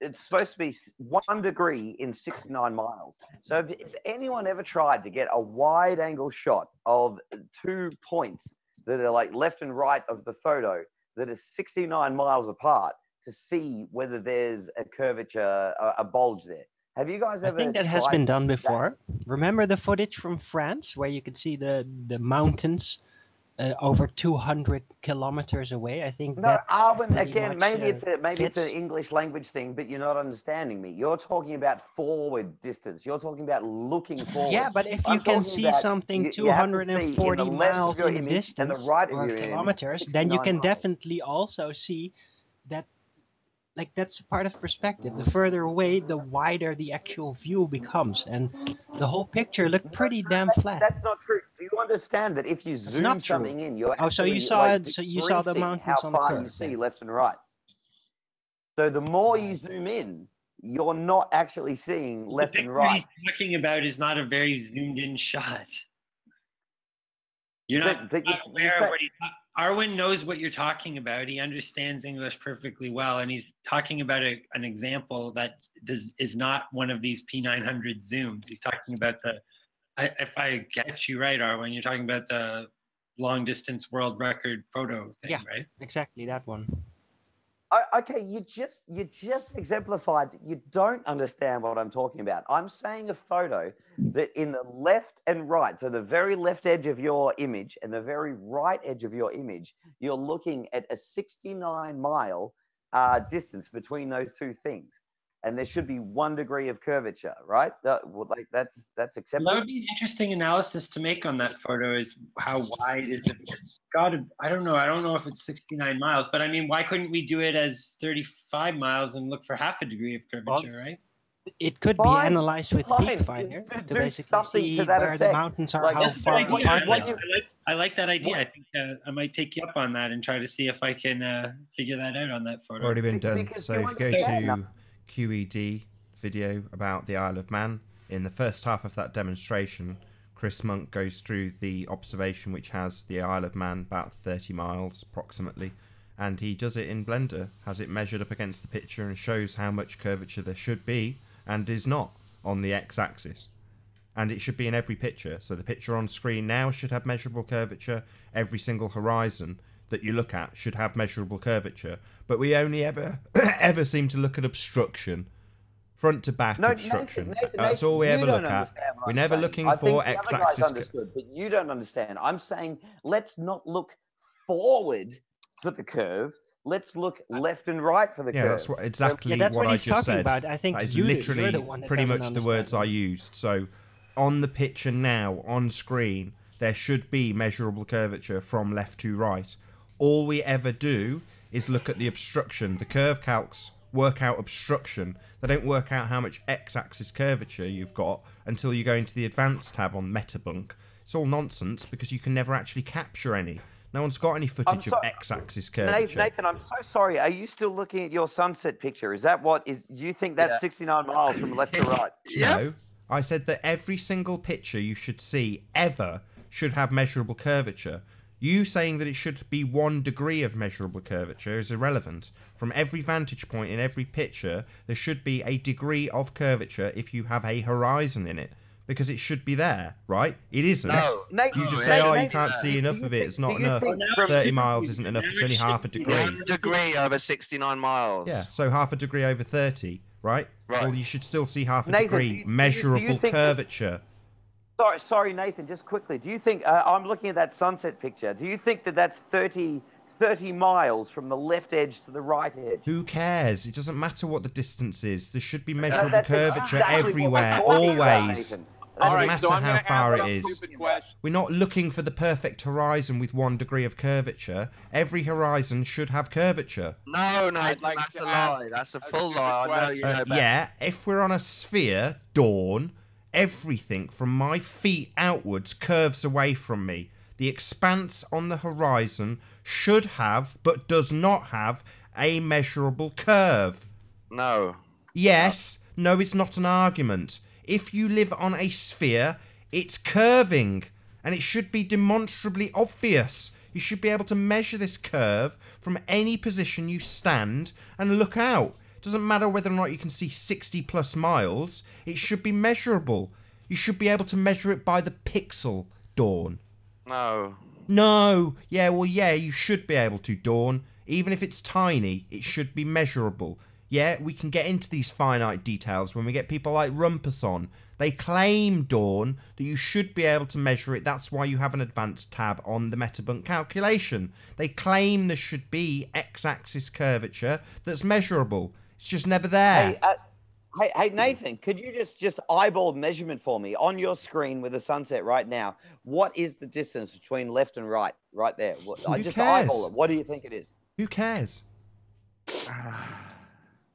it's supposed to be 1 degree in 69 miles. So if anyone ever tried to get a wide angle shot of 2 points that are like left and right of the photo that are 69 miles apart to see whether there's a curvature, a bulge there. Have you guys ever? I think that has been done before. Remember the footage from France where you could see the mountains over 200 kilometers away? I think No, that Arwen, pretty again, much, maybe it's an fits. English language thing, but you're not understanding me. You're talking about forward distance. You're talking about looking forward. Yeah, but if you I'm can talking see about something you have to see in the 240 left of miles your in image distance and the right of or your kilometers, image, then you 69 can miles. definitely also see that, like, that's part of perspective. The further away, the wider the actual view becomes, and the whole picture looked pretty damn flat. That's not true. Do you understand that if you zoom not true. something in, you're Oh, so you actually, saw like, it? So you saw the decreasing mountains how on the far you curve, see then? left and right. So the more you zoom in, you're not actually seeing left and right. What he's talking about is not a very zoomed in shot. You're not aware of what Arwen knows what you're talking about. He understands English perfectly well, and he's talking about an example that is not one of these P900 zooms. He's talking about if I get you right, Arwen, you're talking about the long distance world record photo thing, right? Exactly that one. Okay, you just exemplified that you don't understand what I'm talking about. I'm saying a photo that in the left and right, so the very left edge of your image and the very right edge of your image, you're looking at a 69-mile distance between those two things, and there should be 1 degree of curvature, right? That's acceptable. Well, that would be an interesting analysis to make on that photo. Is how wide is it? I don't know if it's 69 miles, but I mean, why couldn't we do it as 35 miles and look for half a degree of curvature, right? It could be analyzed with Peak Finder to basically see where the mountains are, how far apart they are. I like that idea. I think I might take you up on that and try to see if I can figure that out on that photo. Already been done. So if you go to QED video about the Isle of Man, in the first half of that demonstration, Chris Monk goes through the observation which has the Isle of Man about 30 miles approximately, and he does it in Blender, has it measured up against the picture and shows how much curvature there should be and is not on the x-axis. And it should be in every picture. So the picture on screen now should have measurable curvature. Every single horizon that you look at should have measurable curvature. But we only ever seem to look at obstruction. Front to back obstruction. That's all we ever look at. We're never looking for x-axis. But you don't understand. I'm saying let's not look forward for the curve. Let's look left and right for the curve. Yeah, that's exactly what I just said. About. I think that is you're literally the one that pretty much doesn't the words I used. So on the picture now, on screen, there should be measurable curvature from left to right. All we ever do is look at the obstruction. The curve calcs work out obstruction. They don't work out how much x-axis curvature you've got until you go into the advanced tab on Metabunk. It's all nonsense because you can never actually capture any. No one's got any footage of x-axis curvature. Nathan, I'm so sorry. Are you still looking at your sunset picture? Is that what is? Do you think that's 69 miles from left to right? No, I said that every single picture you should see ever should have measurable curvature. You saying that it should be 1 degree of measurable curvature is irrelevant. From every vantage point in every picture, there should be a degree of curvature if you have a horizon in it. Because it should be there, right? It isn't. No. You just say, oh, you can't see enough of it. It's not enough. 30 miles isn't enough. It's only half a degree. 1 degree over 69 miles. Yeah, so half a degree over 30, right? Right. Well, you should still see half a Nathan, degree measurable curvature. Sorry, Nathan. Just quickly, do you think I'm looking at that sunset picture? Do you think that that's 30 miles from the left edge to the right edge? Who cares? It doesn't matter what the distance is. There should be measurable that's curvature exactly everywhere, what we're talking about, always. Nathan. Doesn't Alright, matter so I'm how gonna far ask it a is. stupid question. We're not looking for the perfect horizon with 1 degree of curvature. Every horizon should have curvature. No, Nathan, like that's to a ask lie. That's a a full stupid lie. I know question. you know better. Yeah, if we're on a sphere, Dawn, everything from my feet outwards curves away from me. The expanse on the horizon should have, but does not have, a measurable curve. No. Yes, no, it's not an argument. If you live on a sphere, it's curving, and it should be demonstrably obvious. You should be able to measure this curve from any position you stand and look out. It doesn't matter whether or not you can see 60 plus miles. It should be measurable. You should be able to measure it by the pixel, Dawn. No. No. Yeah, well, yeah, you should be able to, Dawn. Even if it's tiny, it should be measurable. Yeah, we can get into these finite details when we get people like Rumpus on. They claim, Dawn, that you should be able to measure it. That's why you have an advanced tab on the Metabunk calculation. They claim there should be x-axis curvature that's measurable. It's just never there. Hey, Nathan, could you just eyeball measurement for me on your screen with the sunset right now? What is the distance between left and right there? Who just cares? eyeball it. What do you think it is? Who cares?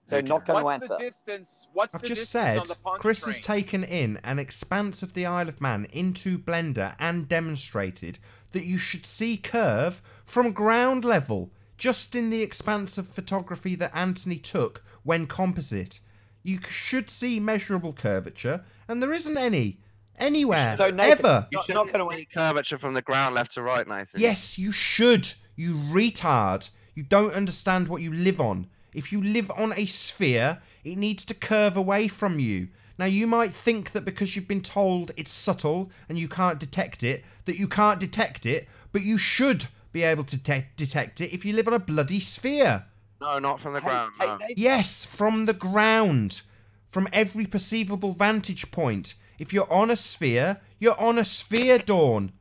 So not going to What's answer. the distance? What's I've the just distance said on the punch Chris train? has taken in an expanse of the Isle of Man into Blender and demonstrated that you should see curve from ground level, just in the expanse of photography that Anthony took when composite. You should see measurable curvature, and there isn't any. Anywhere. So Nathan, ever. You should not going to see curvature from the ground left to right, Nathan. Yes, you should. You retard. You don't understand what you live on. If you live on a sphere, it needs to curve away from you. Now, you might think that because you've been told it's subtle and you can't detect it, that you can't detect it, but you should be able to detect it if you live on a bloody sphere. No, not from the ground. No. Yes, from the ground. From every perceivable vantage point. If you're on a sphere, you're on a sphere, Dawn.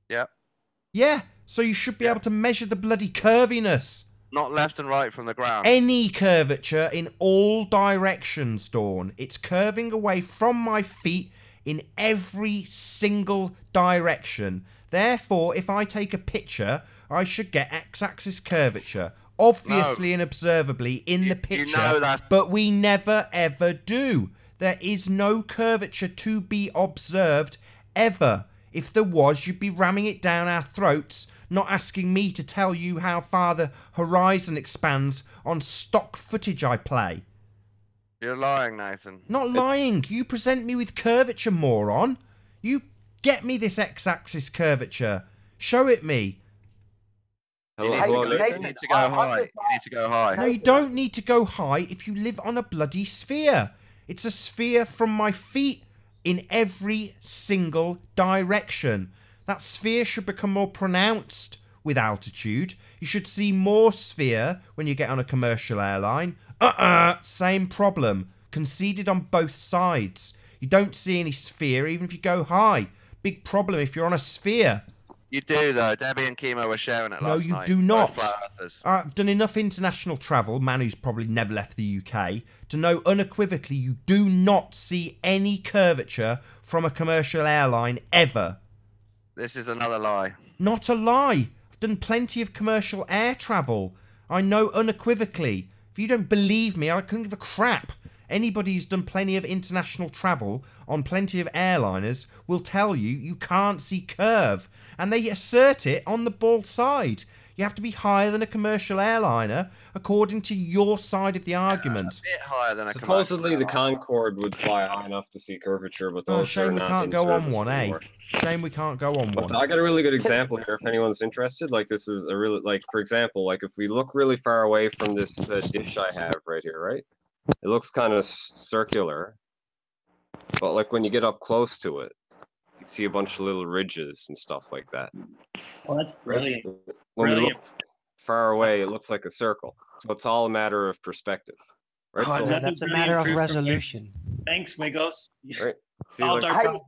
Yep. Yeah, so you should be able to measure the bloody curviness. Not left and right from the ground. Any curvature in all directions, Dawn. It's curving away from my feet in every single direction. Therefore, if I take a picture, I should get x-axis curvature. Obviously and observably in the picture, you know that. but we never ever do. There is no curvature to be observed ever. If there was, you'd be ramming it down our throats, not asking me to tell you how far the horizon expands on stock footage I play. You're lying, Nathan. Not lying. You present me with curvature, moron. You get me this x-axis curvature. Show it me. You need to go high. You need to go high. No, you don't need to go high if you live on a bloody sphere. It's a sphere from my feet in every single direction. That sphere should become more pronounced with altitude. You should see more sphere when you get on a commercial airline. Same problem. Conceded on both sides. You don't see any sphere even if you go high. Big problem if you're on a sphere. You do, though. Debbie and Chemo were sharing it last night. No, you do not. Both flat earthers. I've done enough international travel, man who's probably never left the UK, to know unequivocally you do not see any curvature from a commercial airline ever. This is another lie. Not a lie. I've done plenty of commercial air travel. I know unequivocally. If you don't believe me, I couldn't give a crap. Anybody who's done plenty of international travel on plenty of airliners will tell you you can't see curve. And they assert it on the bald side. You have to be higher than a commercial airliner according to your side of the argument. A bit higher than a Supposedly the Concorde would fly high enough to see curvature, but those shame are we not can't in go on service one, anymore. Shame we can't go on But one. I got a really good example here if anyone's interested. Like this is a really, like for example, like if we look really far away from this dish I have right here, right? It looks kind of circular, but like when you get up close to it, you see a bunch of little ridges and stuff like that. Well, that's brilliant. When we Brilliant. look far away, it looks like a circle. So it's all a matter of perspective, right? Oh, So, That's a matter of resolution. Thanks, Wiggles. right? See, Solved like, our problem.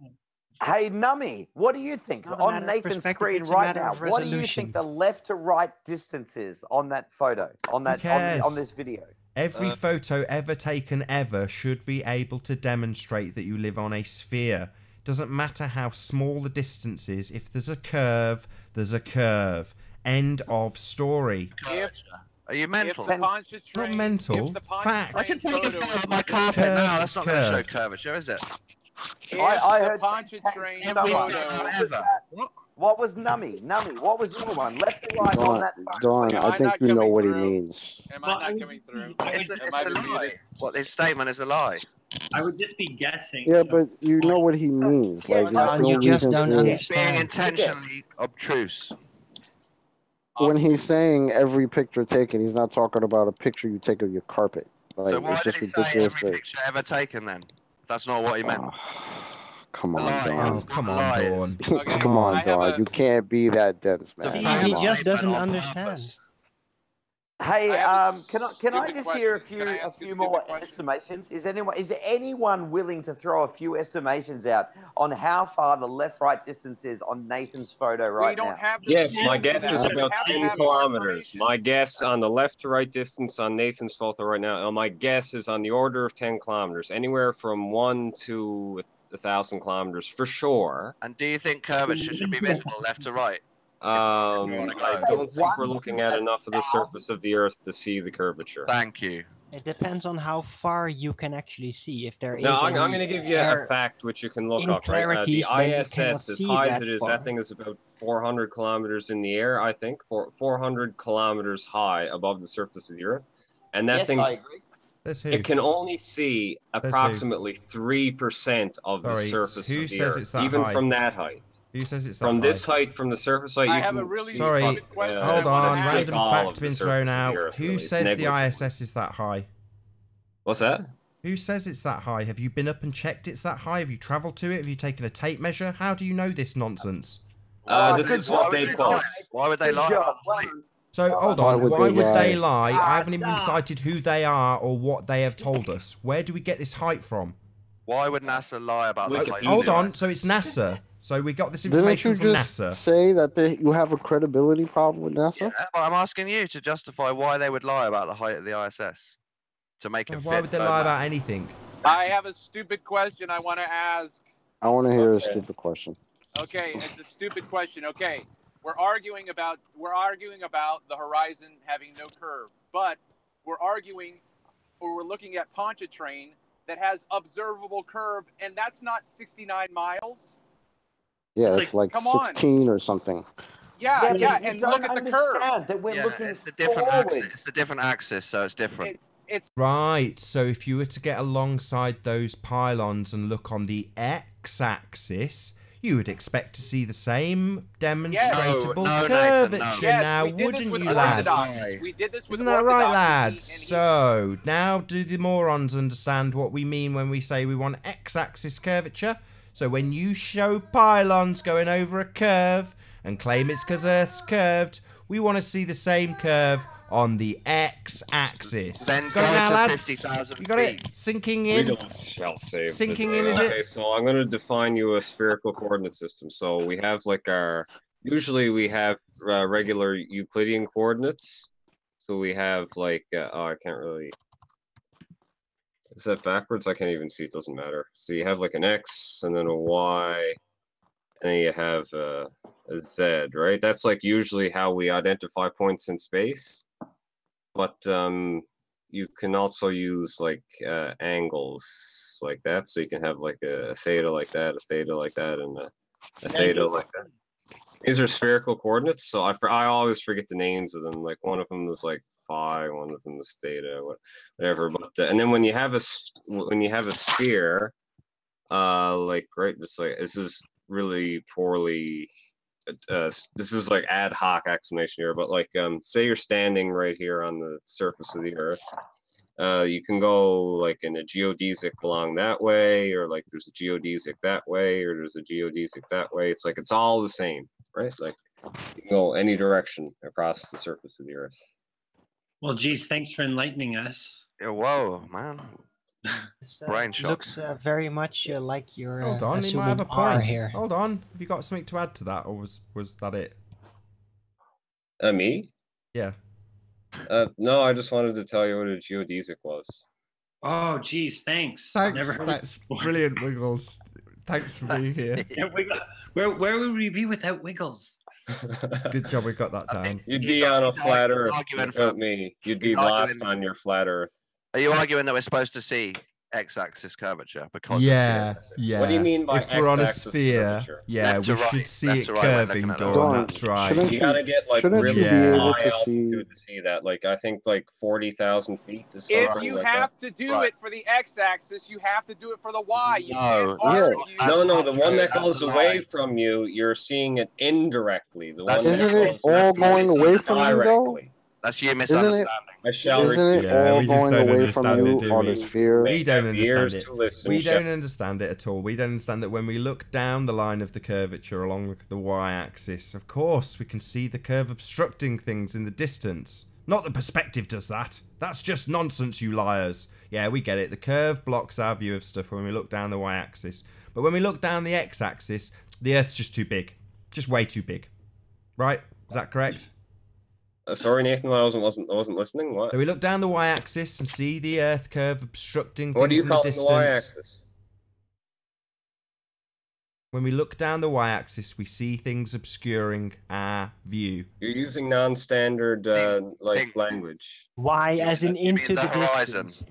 Hey, Nummy, what do you think not a on matter of Nathan's perspective, screen it's a right matter now? of What do you resolution. think the left to right distance is on that photo, on that cares? on this video? Every photo ever taken ever should be able to demonstrate that you live on a sphere. Doesn't matter how small the distance is. If there's a curve, there's a curve. End of story. Are you mental? If the Pontchartrain, Not mental. if the Fact. I can take a photo photo is of my looking- carpet now. That's not going to show Curved. curvature, is it? If I the heard Pontchartrain Every photo, photo ever. What was Nummy? Nummy, what was your one? Left to right on that photo. Dawn, Am I I think not you know coming what he through? means. am Well, I not coming through? It's Am a I lie. muted? What his statement is a lie. I would just be guessing. Yeah, so- but you know what he means. Like, Yeah, there's you no just reason don't to. He's being understand. intentionally obtruse. When he's saying every picture taken, he's not talking about a picture you take of your carpet. Like, So why it's did just he say ridiculous. every picture ever taken then? That's not what he meant. Come A on, lie. Dawn. Oh, That's come what a on, lie is. Dawn. Okay, Come on. I have Dawn. a- You can't be that dense, man. See, Come he on. just doesn't on understand. purpose. Hey, I have a can I stupid just hear a question. Can I few ask a stupid more question? estimations? Is anyone willing to throw a few estimations out on how far the left-right distance is on Nathan's photo right we don't now? have to yes, see my that. guess is We about have to 10 have more kilometers. information. My guess on the left to right distance on Nathan's photo right now, my guess is on the order of 10 kilometers, anywhere from 1 to 1,000 kilometers for sure. And do you think curvature should be visible left to right? I don't think we're looking at enough of the surface of the Earth to see the curvature. Thank you. It depends on how far you can actually see. If there is No, I'm any going to give you a air fact which you can look up. Right? inclarities, The then you cannot ISS, as see high as that it is, far. that thing is about 400 kilometers in the air, I think, 400 kilometers high above the surface of the Earth. And that Yes, thing, I agree. Says who? it can only see who? approximately 3% of the Sorry, surface who of the says Earth, it's that even high? from that height. Who says it's that From high? this height, from the surface height, I you have can a really see Sorry, stupid question I hold wanna on. ask. Random all fact of been the thrown surface of the out. Earth, Who really. It's says the negligible. ISS is that high? What's that? Who says it's that high? Have you been up and checked it's that high? Have you travelled to it? Have you taken a tape measure? How do you know this nonsense? This good is what job, they good quote. job. Why would they Good lie job. about the height? So hold Why on. would Why they would they lie? lie? I haven't even cited who they are or what they have told us. Where do we get this height from? Why would NASA lie about the height? of Hold the on. ISS? So it's NASA. So we got this Didn't information you from just NASA. say that you have a credibility problem with NASA? Yeah, but I'm asking you to justify why they would lie about the height of the ISS. To make it Why fit would they per lie map. about anything? I have a stupid question I want to ask. I want to hear a Okay. stupid question. Okay, it's a stupid question. Okay, we're arguing about the horizon having no curve, but we're looking at Pontchartrain that has observable curve, and that's not 69 miles. Yeah, It's it's like come on. 16 or something. Yeah, but yeah, you and don't look at the curve. understand that we're Yeah, looking it's the different forward. axis. It's the different axis, so it's different. It's Right. So if you were to get alongside those pylons and look on the x-axis, you would expect to see the same demonstrable No, Nathan, curvature no. yes, now, we did this wouldn't with you, Orthodox. lads? We did this with Isn't that right, Orthodox, lads? and he- So, now do the morons understand what we mean when we say we want x-axis curvature? So when you show pylons going over a curve and claim it's because Earth's curved, we want to see the same curve on the x-axis. Then Got it go now, to lads? 50,000 You got it? feet. Sinking in? We shall save Sinking the in, day. is it? Okay, so I'm going to define you a spherical coordinate system. So we have like usually we have regular Euclidean coordinates. So we have like, I can't really, is that backwards? I can't even see, it doesn't matter. So you have like an X and then a Y and then you have a Z, right? That's like usually how we identify points in space. But you can also use like angles like that. So you can have like a theta like that, a theta like that, and a theta like that. These are spherical coordinates, so I always forget the names of them. Like one of them is like phi, one of them is theta, whatever. But and then when you have a sphere, like right, this is really poorly. This is like ad hoc explanation here, but like say you're standing right here on the surface of the Earth. You can go like in a geodesic along that way, or like there's a geodesic that way, or there's a geodesic that way. It's like it's all the same, right? Like you can go any direction across the surface of the Earth. Well, geez, thanks for enlightening us. Yeah, whoa, man. This Brain shock. looks very much like you're Hold on, he might have a point. Hold on, have you got something to add to that, or was that it? Me? Yeah. No, I just wanted to tell you what a geodesic was. Oh, geez, thanks. Thanks, that's brilliant, Wiggles. Thanks for being here. Yeah, where would we be without Wiggles? Good job we got that down. You'd be on a flat Earth without me. You'd be lost on your flat Earth. Are you arguing that we're supposed to see x-axis curvature? Because yeah. What do you mean by if we're on a x-axis sphere? curvature? Yeah, we should see it curving, Dawn. That's right. You gotta get like really high altitude to see that. Like I think like 40,000 feet. If you have to do it for the x-axis, you have to do it for the y. You can't No, the one that goes away from you, you're seeing it indirectly. The one Isn't it all going away from you though? That's you misunderstanding. Isn't it all going away from you on the sphere? We don't understand it. We don't understand it at all. We don't understand that when we look down the line of the curvature along the y-axis, of course, we can see the curve obstructing things in the distance. Not the perspective does that. That's just nonsense, you liars. Yeah, we get it. The curve blocks our view of stuff when we look down the y-axis. But when we look down the x-axis, the Earth's just too big. Just way too big. Right? Is that correct? Sorry, Nathan, I wasn't listening. What? So we look down the y-axis and see the Earth curve obstructing what things do you in call the distance. The y-axis? When we look down the y-axis, we see things obscuring our view. You're using non-standard like language. Y as in into the distance.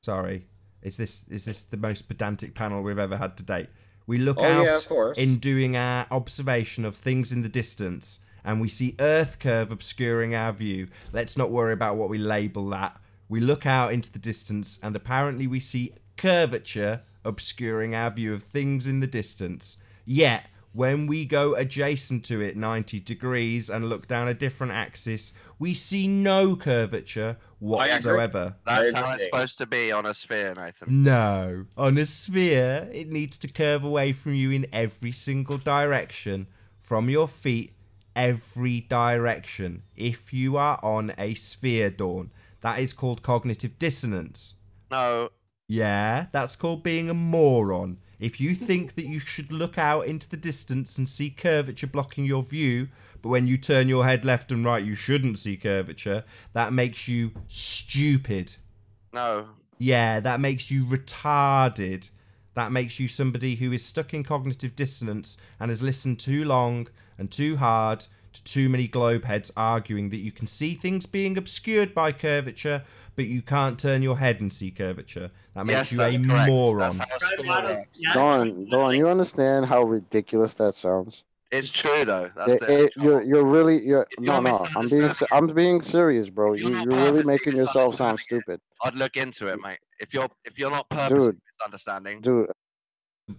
Sorry, is this the most pedantic panel we've ever had to date? We look out in doing our observation of things in the distance, and we see Earth curve obscuring our view. Let's not worry about what we label that. We look out into the distance, and apparently we see curvature obscuring our view of things in the distance. Yet, when we go adjacent to it 90 degrees and look down a different axis, we see no curvature whatsoever. That's how it's supposed to be on a sphere, Nathan. No. On a sphere, it needs to curve away from you in every single direction. From your feet, every direction. If you are on a sphere, Dawn. That is called cognitive dissonance. No. Yeah, that's called being a moron. If you think that you should look out into the distance and see curvature blocking your view, but when you turn your head left and right you shouldn't see curvature, that makes you stupid. No. Yeah, that makes you retarded. That makes you somebody who is stuck in cognitive dissonance and has listened too long and too hard to too many globe heads arguing that you can see things being obscured by curvature, but you can't turn your head and see curvature. That makes you a moron. Dawn, you understand how ridiculous that sounds? It's true though. I'm being serious, bro. You're really making yourself sound stupid. I'd look into it, mate. If you're not purposely misunderstanding, dude.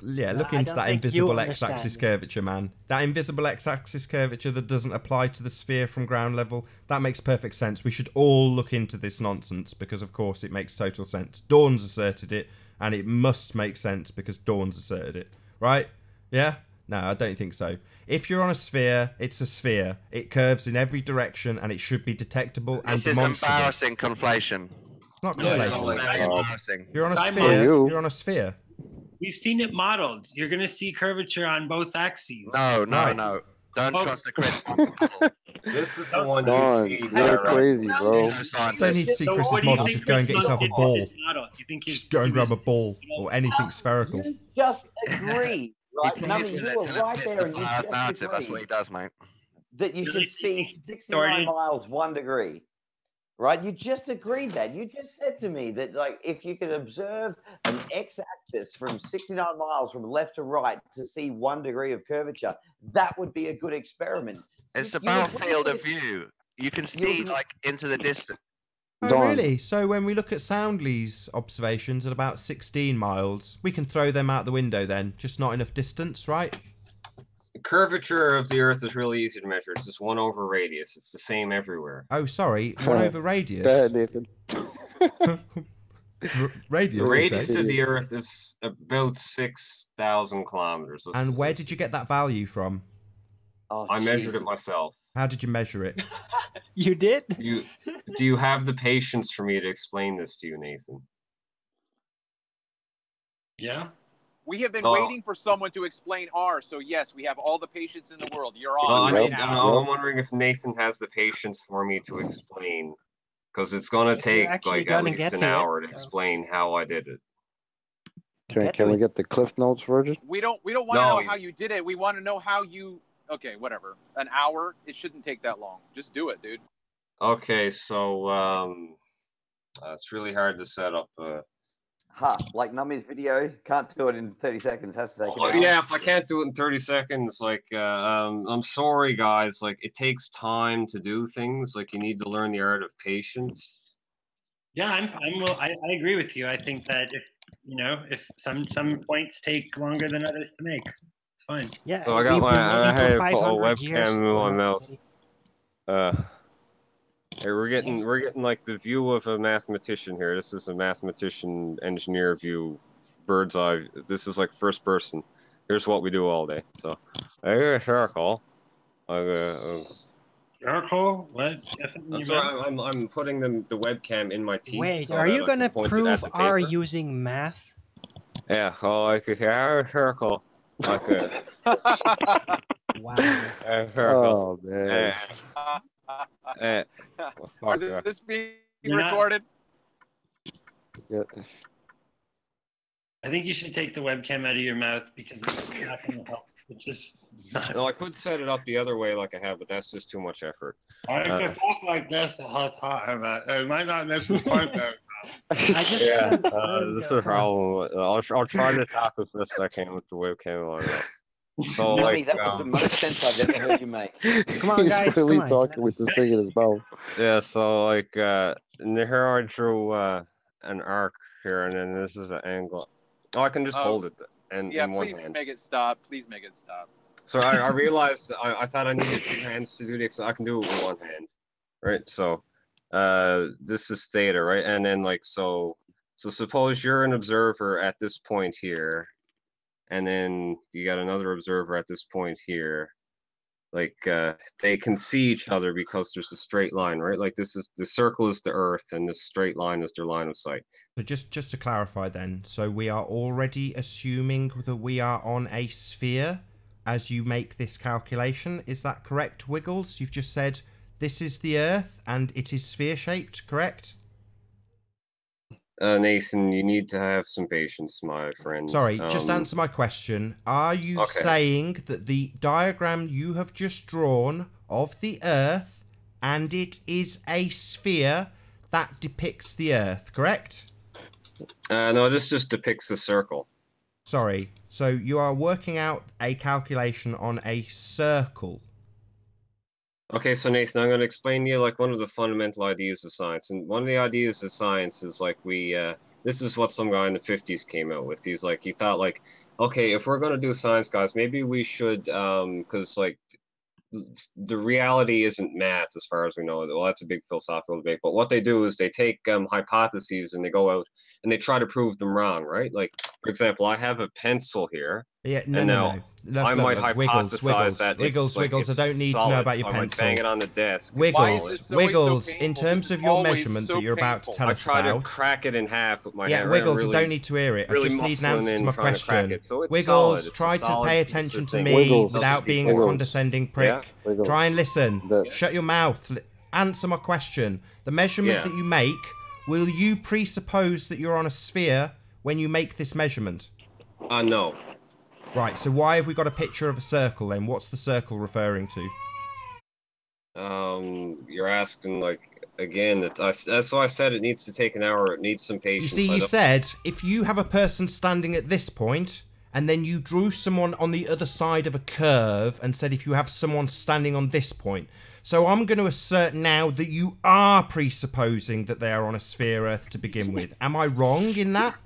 Yeah, look into that invisible x-axis curvature, man. That invisible x-axis curvature that doesn't apply to the sphere from ground level. That makes perfect sense. We should all look into this nonsense because, of course, it makes total sense. Dawn's asserted it, and it must make sense because Dawn's asserted it. Right? Yeah? No, I don't think so. If you're on a sphere, it's a sphere. It curves in every direction, and it should be detectable and demonstrable. This is embarrassing conflation. It's not conflation. Embarrassing. You're on a sphere. You're on a sphere. We've seen it modeled. You're going to see curvature on both axes. No. Don't trust the Chris. This is the one you see. You're crazy, bro. You don't need to see Chris's model. Just go and get yourself a ball. Just go and grab a ball or anything spherical. You just agree Right, Nummy, you were right there, and you just narrative. That's what he agreed does, mate. that you should see 69 miles 1 degree. Right, you just agreed that. You just said to me that, like, if you could observe an x-axis from 69 miles from left to right to see 1 degree of curvature, that would be a good experiment. It's about field of view. You can see like into the distance. Oh, really? So when we look at Soundly's observations at about 16 miles, we can throw them out the window then? Just not enough distance, right? The curvature of the Earth is really easy to measure. It's just 1 over radius. It's the same everywhere. Oh, sorry. 1 over radius? Go ahead, Nathan. Radius, the radius of the Earth is about 6,000 kilometers. And where did you get that value from? Oh, I measured it myself. How did you measure it? You did? Do you have the patience for me to explain this to you, Nathan? Yeah. We have been waiting for someone to explain R, so yes, we have all the patience in the world. You're on. I'm wondering if Nathan has the patience for me to explain, because it's going to take like at least an hour to explain how I did it. Can we get the Cliff Notes version? We don't want to know how you did it. We want to know how you. Okay, whatever. An hour. It shouldn't take that long. Just do it, dude. Okay, so it's really hard to set up. Like Nummy's video, can't do it in 30 seconds. Has to take an hour. Yeah, if I can't do it in 30 seconds, like I'm sorry, guys. Like it takes time to do things. Like you need to learn the art of patience. Yeah, I agree with you. I think that if some points take longer than others to make, it's fine. Yeah. So I had to put a webcam in my mouth. Hey, we're getting like the view of a mathematician here. This is a mathematician engineer view, bird's eye. This is like first person. Here's what we do all day. So, hey, circle. Circle? What? I'm sorry. I'm putting the webcam in my teeth. Wait, so are you gonna point it prove at the R paper. using math? Yeah. Oh, I could hear circle. Okay. Wow. Oh man. Is this being recorded? Yeah. I think you should take the webcam out of your mouth because it's not going to help. It's just not. No, I could set it up the other way like I have, but that's just too much effort. I can talk like this the whole time. It might not make the point though. This is a problem. I'll try to talk as best I can with the webcam on. So, Nummy, that was the most sense I've ever heard you make. Come on, guys. He's really come on. talking with this thing in his mouth. Yeah, so like here I drew an arc here, and then this is an angle. Oh, I can just hold it in one please hand. make it stop. Please make it stop. So I realized I thought I needed 2 hands to do this, so I can do it with 1 hand, right? So this is theta, right? And then like so suppose you're an observer at this point here, and then you got another observer at this point here. Like they can see each other because there's a straight line, right? Like this is the circle is the Earth, and this straight line is their line of sight. So just to clarify then, so we are already assuming that we are on a sphere as you make this calculation. Is that correct, Wiggles? You've just said this is the Earth and it is sphere shaped, correct? Nathan, you need to have some patience, my friend. Sorry, just answer my question. Are you saying that the diagram you have just drawn of the Earth, and it is a sphere, that depicts the Earth, correct? No, this just depicts the circle. Sorry, so you are working out a calculation on a circle. Okay, so Nathan, I'm going to explain to you like one of the fundamental ideas of science, and one of the ideas of science is like this is what some guy in the 50s came out with. He thought like, okay, if we're going to do science, guys, maybe we should, because like the reality isn't math as far as we know. Well, that's a big philosophical debate, but what they do is they take hypotheses and they go out and they try to prove them wrong, right? Like, for example, I have a pencil here. Yeah, no. I might hypothesize that Wiggles, I don't need to know about your pencil. I might bang it on the desk. Wiggles, in terms of your measurement that you're about to tell us about. I try to crack it in half with my hand. Yeah, Wiggles, I don't need to hear it. I just need an answer to my question. Wiggles, try to pay attention to me without being a condescending prick. Try and listen. Shut your mouth. Answer my question. The measurement that you make, will you presuppose that you're on a sphere when you make this measurement? No. Right, so why have we got a picture of a circle then? What's the circle referring to? You're asking, like, again, that's why I said it needs to take an hour. It needs some patience. You see, you said if you have a person standing at this point, and then you drew someone on the other side of a curve and said if you have someone standing on this point. So I'm going to assert now that you are presupposing that they are on a sphere Earth to begin with. Am I wrong in that?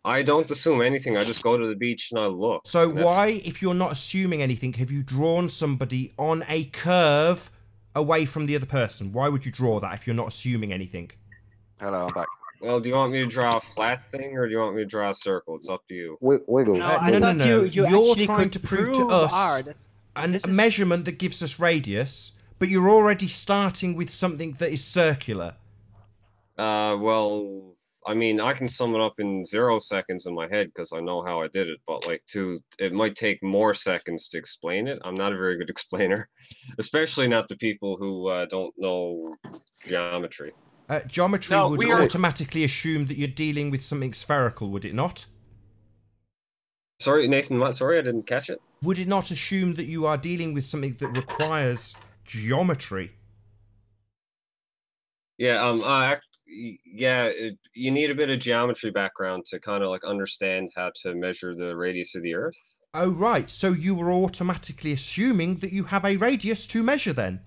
I don't assume anything. I just go to the beach and I look. So why, if you're not assuming anything, have you drawn somebody on a curve away from the other person? Why would you draw that if you're not assuming anything? Hello, I'm back. Well, do you want me to draw a flat thing or do you want me to draw a circle? It's up to you. Wiggle. No. You're actually trying could to prove to prove us a measurement that gives us radius, but you're already starting with something that is circular. Well, I mean, I can sum it up in 0 seconds in my head because I know how I did it, but like it might take more seconds to explain it. I'm not a very good explainer, especially not to people who don't know geometry. Geometry would automatically assume that you're dealing with something spherical, would it not? Sorry, Nathan, what? Sorry, I didn't catch it. Would it not assume that you are dealing with something that requires geometry? Yeah, you need a bit of geometry background to kind of like understand how to measure the radius of the Earth. Oh, right. So you were automatically assuming that you have a radius to measure then?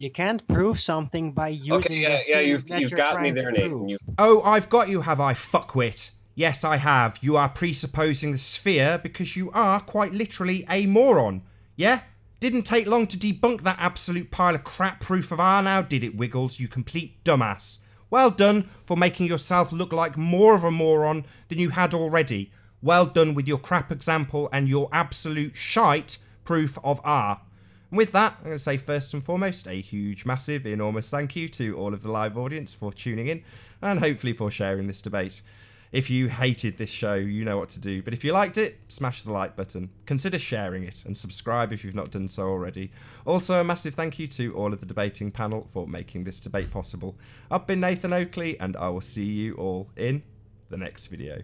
You can't prove something by using you've got me there, Nathan. Oh, I've got you, have I, fuckwit? Yes, I have. You are presupposing the sphere because you are quite literally a moron. Yeah? Didn't take long to debunk that absolute pile of crap proof of R now, did it, Wiggles, you complete dumbass? Well done for making yourself look like more of a moron than you had already. Well done with your crap example and your absolute shite proof of R. And with that, I'm going to say first and foremost, a huge, massive, enormous thank you to all of the live audience for tuning in and hopefully for sharing this debate. If you hated this show, you know what to do. But if you liked it, smash the like button. Consider sharing it and subscribe if you've not done so already. Also, a massive thank you to all of the debating panel for making this debate possible. I've been Nathan Oakley, and I will see you all in the next video.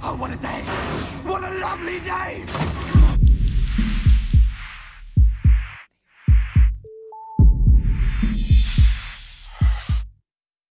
Oh, what a day! What a lovely day!